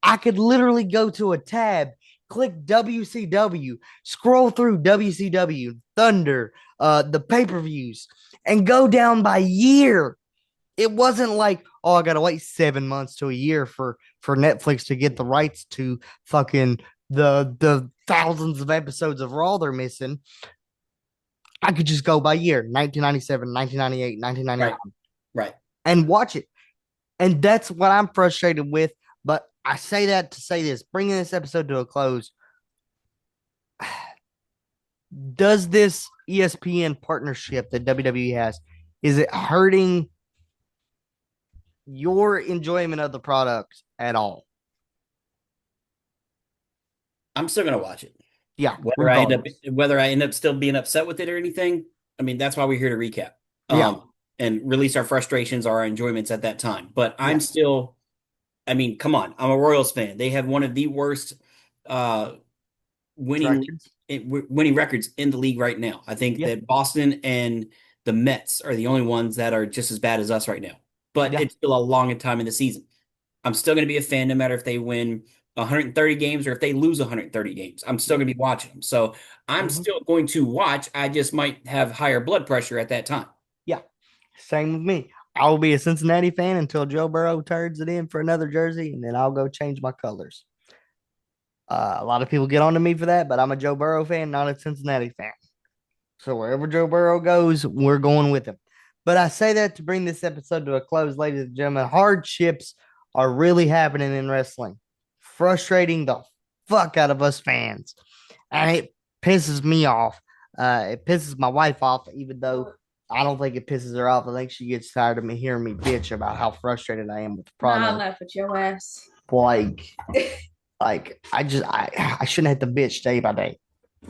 I could literally go to a tab, click WCW, scroll through WCW, Thunder, the pay-per-views, and go down by year. It wasn't like, oh, I gotta wait 7 months to a year for Netflix to get the rights to fucking the thousands of episodes of Raw they're missing. I could just go by year, 1997, 1998, 1999, Right. and watch it. And that's what I'm frustrated with. But I say that to say this, bringing this episode to a close. Does this ESPN partnership that WWE has, is it hurting your enjoyment of the product at all? I'm still gonna watch it. Yeah, Whether I end up still being upset with it or anything, I mean that's why we're here to recap. Yeah. And release our frustrations, our enjoyments at that time. But I'm Yeah. still, I mean, come on, I'm a Royals fan. They have one of the worst winning Records. winning records in the league right now. I think Yeah. that Boston and the Mets are the only ones that are just as bad as us right now. But Yeah. it's still a long time in the season. I'm still going to be a fan no matter if they win 130 games or if they lose 130 games. I'm still going to be watching them. So I'm Mhm. still going to watch. I just might have higher blood pressure at that time. Yeah. Same with me. I will be a Cincinnati fan until Joe Burrow turns it in for another jersey, and then I'll go change my colors. A lot of people get on to me for that, but I'm a Joe Burrow fan, not a Cincinnati fan. So wherever Joe Burrow goes, we're going with him. But I say that to bring this episode to a close, ladies and gentlemen. Hardships are really happening in wrestling, frustrating the fuck out of us fans. And it pisses me off. It pisses my wife off, even though I don't think it pisses her off. I think she gets tired of me hearing me bitch about how frustrated I am with the Nah, I product. laugh at your ass. Like, I shouldn't have to bitch day by day.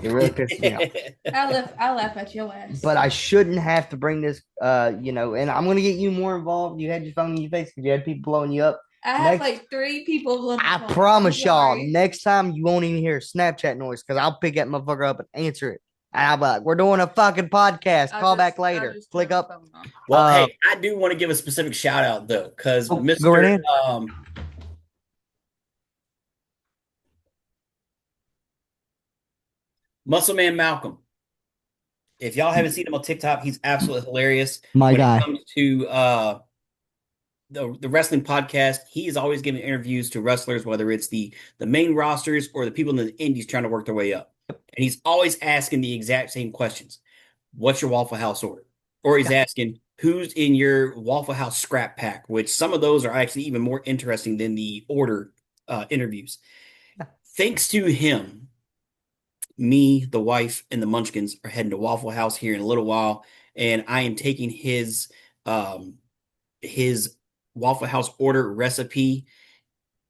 It really pisses me off. I laugh at your ass. But I shouldn't have to bring this, and I'm gonna get you more involved. You had your phone in your face because you had people blowing you up. I have like 3 people. I promise y'all, next time you won't even hear a Snapchat noise because I'll pick that motherfucker up and answer it. We're doing a fucking podcast. I'll Call just- back I'll later. just Click turn my up. phone on. Well, Uh, hey, I do want to give a specific shout out though, because Go right Mr. ahead. Muscle Man Malcolm. If y'all haven't seen him on TikTok, he's absolutely hilarious. My When guy. it comes to the wrestling podcast, he is always giving interviews to wrestlers, whether it's the main rosters or the people in the indies trying to work their way up. And he's always asking the exact same questions. What's your Waffle House order? Or he's asking, who's in your Waffle House scrap pack? Which some of those are actually even more interesting than the order interviews. Thanks to him, me, the wife, and the Munchkins are heading to Waffle House here in a little while, and I am taking his Waffle House order recipe,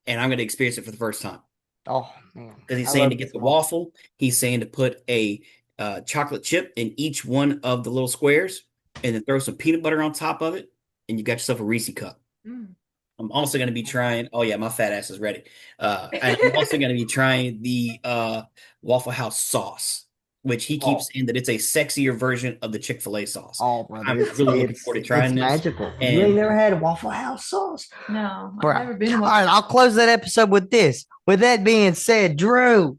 and I'm going to experience it for the first time. Oh man. Because he's I saying love to get this the one. waffle, he's saying to put a chocolate chip in each one of the little squares, and then throw some peanut butter on top of it, and you got yourself a Reese cup. Mm. I'm also going to be trying. Oh yeah, my fat ass is ready. And I'm also going to be trying the Waffle House sauce, which he keeps saying that it's a sexier version of the Chick-fil-A sauce. Oh, brother. I'm really looking forward to trying this. magical. And- You ain't never had a Waffle House sauce? No, Bruh. I've never been. All right, I'll close that episode with this. With that being said, Drew,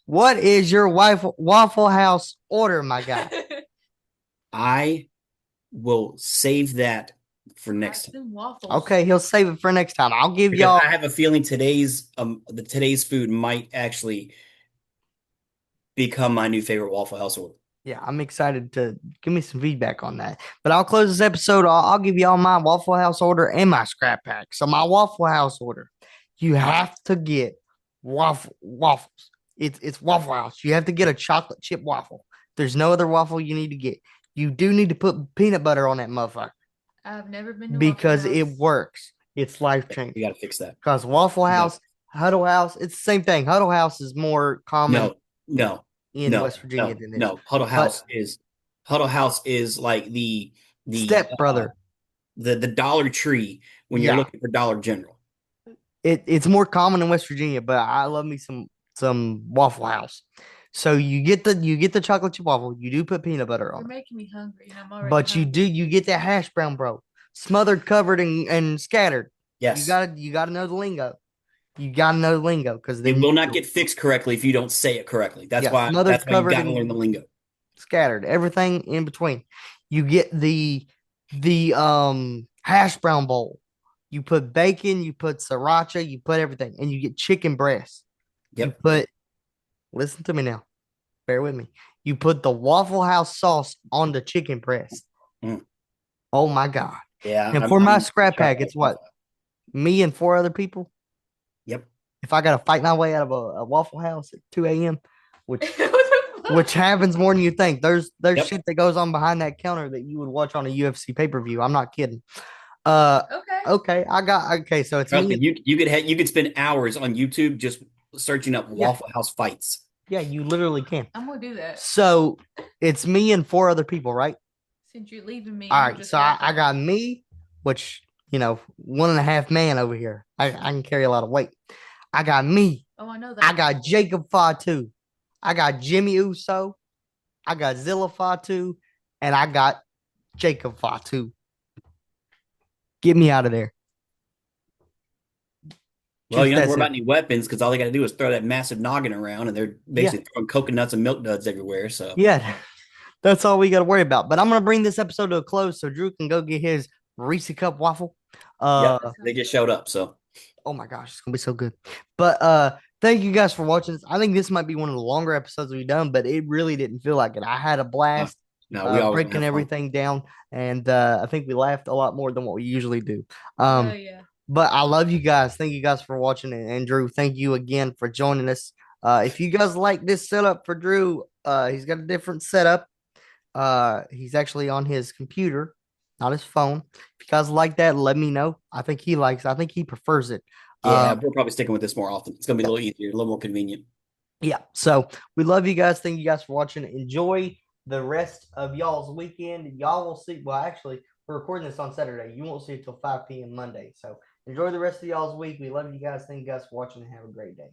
what is your Waffle House order, my guy? I will save that for next time. Boston waffles. Okay, he'll save it for next time. I'll give Because y'all. I have a feeling today's food might actually become my new favorite Waffle House order. Yeah, I'm excited to give me some feedback on that. But I'll close this episode. I'll give y'all my Waffle House order and my scrap pack. So my Waffle House order, you have to get waffles. It's Waffle House. You have to get a chocolate chip waffle. There's no other waffle you need to get. You do need to put peanut butter on that motherfucker I've never been to because Waffle it House. works. It's life We changing. got to fix that. Because Waffle House, Huddle House, it's the same thing. Huddle House is more common No, in West Virginia than it is. no. Huddle House is like the Step brother. the Dollar Tree when you're Yeah. looking for Dollar General. It's more common in West Virginia, but I love me some Waffle House. So you get the chocolate chip waffle. You do put peanut butter You're on it, making me hungry, and I'm already. but you get that hash brown, bro, smothered, covered, and scattered. Yes, You gotta know the lingo. You gotta know the lingo because it then will not get fixed correctly if you don't say it correctly. That's Yeah, why smothered, you covered, got to and- learn the lingo. scattered, everything in between. You get the hash brown bowl. You put bacon, you put sriracha, you put everything, and you get chicken breast. You Yep. put, listen to me now. Bear with me. You put the Waffle House sauce on the chicken breast. Mm. Oh my God. Yeah. And for my I'm scrap pack, shocked it's what? Me and 4 other people. Yep. If I got to fight my way out of a Waffle House at 2 a.m., which What the fuck? which happens more than you think. There's Yep. shit that goes on behind that counter that you would watch on a UFC pay-per-view. I'm not kidding. Okay. Okay, so it's Trust me. me, you could spend hours on YouTube just searching up Waffle House fights. Yeah, you literally can. I'm gonna do that So it's me and 4 other people, right? since you're leaving me. All I'm right, just so I walking. got me, which 1.5 man over here. I can carry a lot of weight. I got me. Oh, I know that. I got Jacob Fatu. I got Jimmy Uso. I got Zilla Fatu, and I got Jacob Fatu. Get me out of there. Well, you don't have to Just worry that about any weapons because all they got to do is throw that massive noggin around, and they're basically throwing coconuts and milk duds everywhere. So Yeah, that's all we got to worry about. But I'm gonna bring this episode to a close so Drew can go get his Reese cup waffle. Yep. They just showed up. So Oh my gosh, it's gonna be so good. But thank you guys for watching this. I think this might be one of the longer episodes we've done, but it really didn't feel like it. I had a blast no, we always breaking have fun. everything down, and I think we laughed a lot more than what we usually do. Oh yeah. But I love you guys. Thank you guys for watching. And Drew, thank you again for joining us. If you guys like this setup for Drew, he's got a different setup. He's actually on his computer, not his phone. If you guys like that, let me know. I think he prefers it. Yeah, we're probably sticking with this more often. It's gonna be a little easier, a little more convenient. Yeah. So we love you guys. Thank you guys for watching. Enjoy the rest of y'all's weekend. Y'all will see. Well, actually, we're recording this on Saturday. You won't see it till 5 p.m. Monday. So enjoy the rest of y'all's week. We love you guys. Thank you guys for watching and have a great day.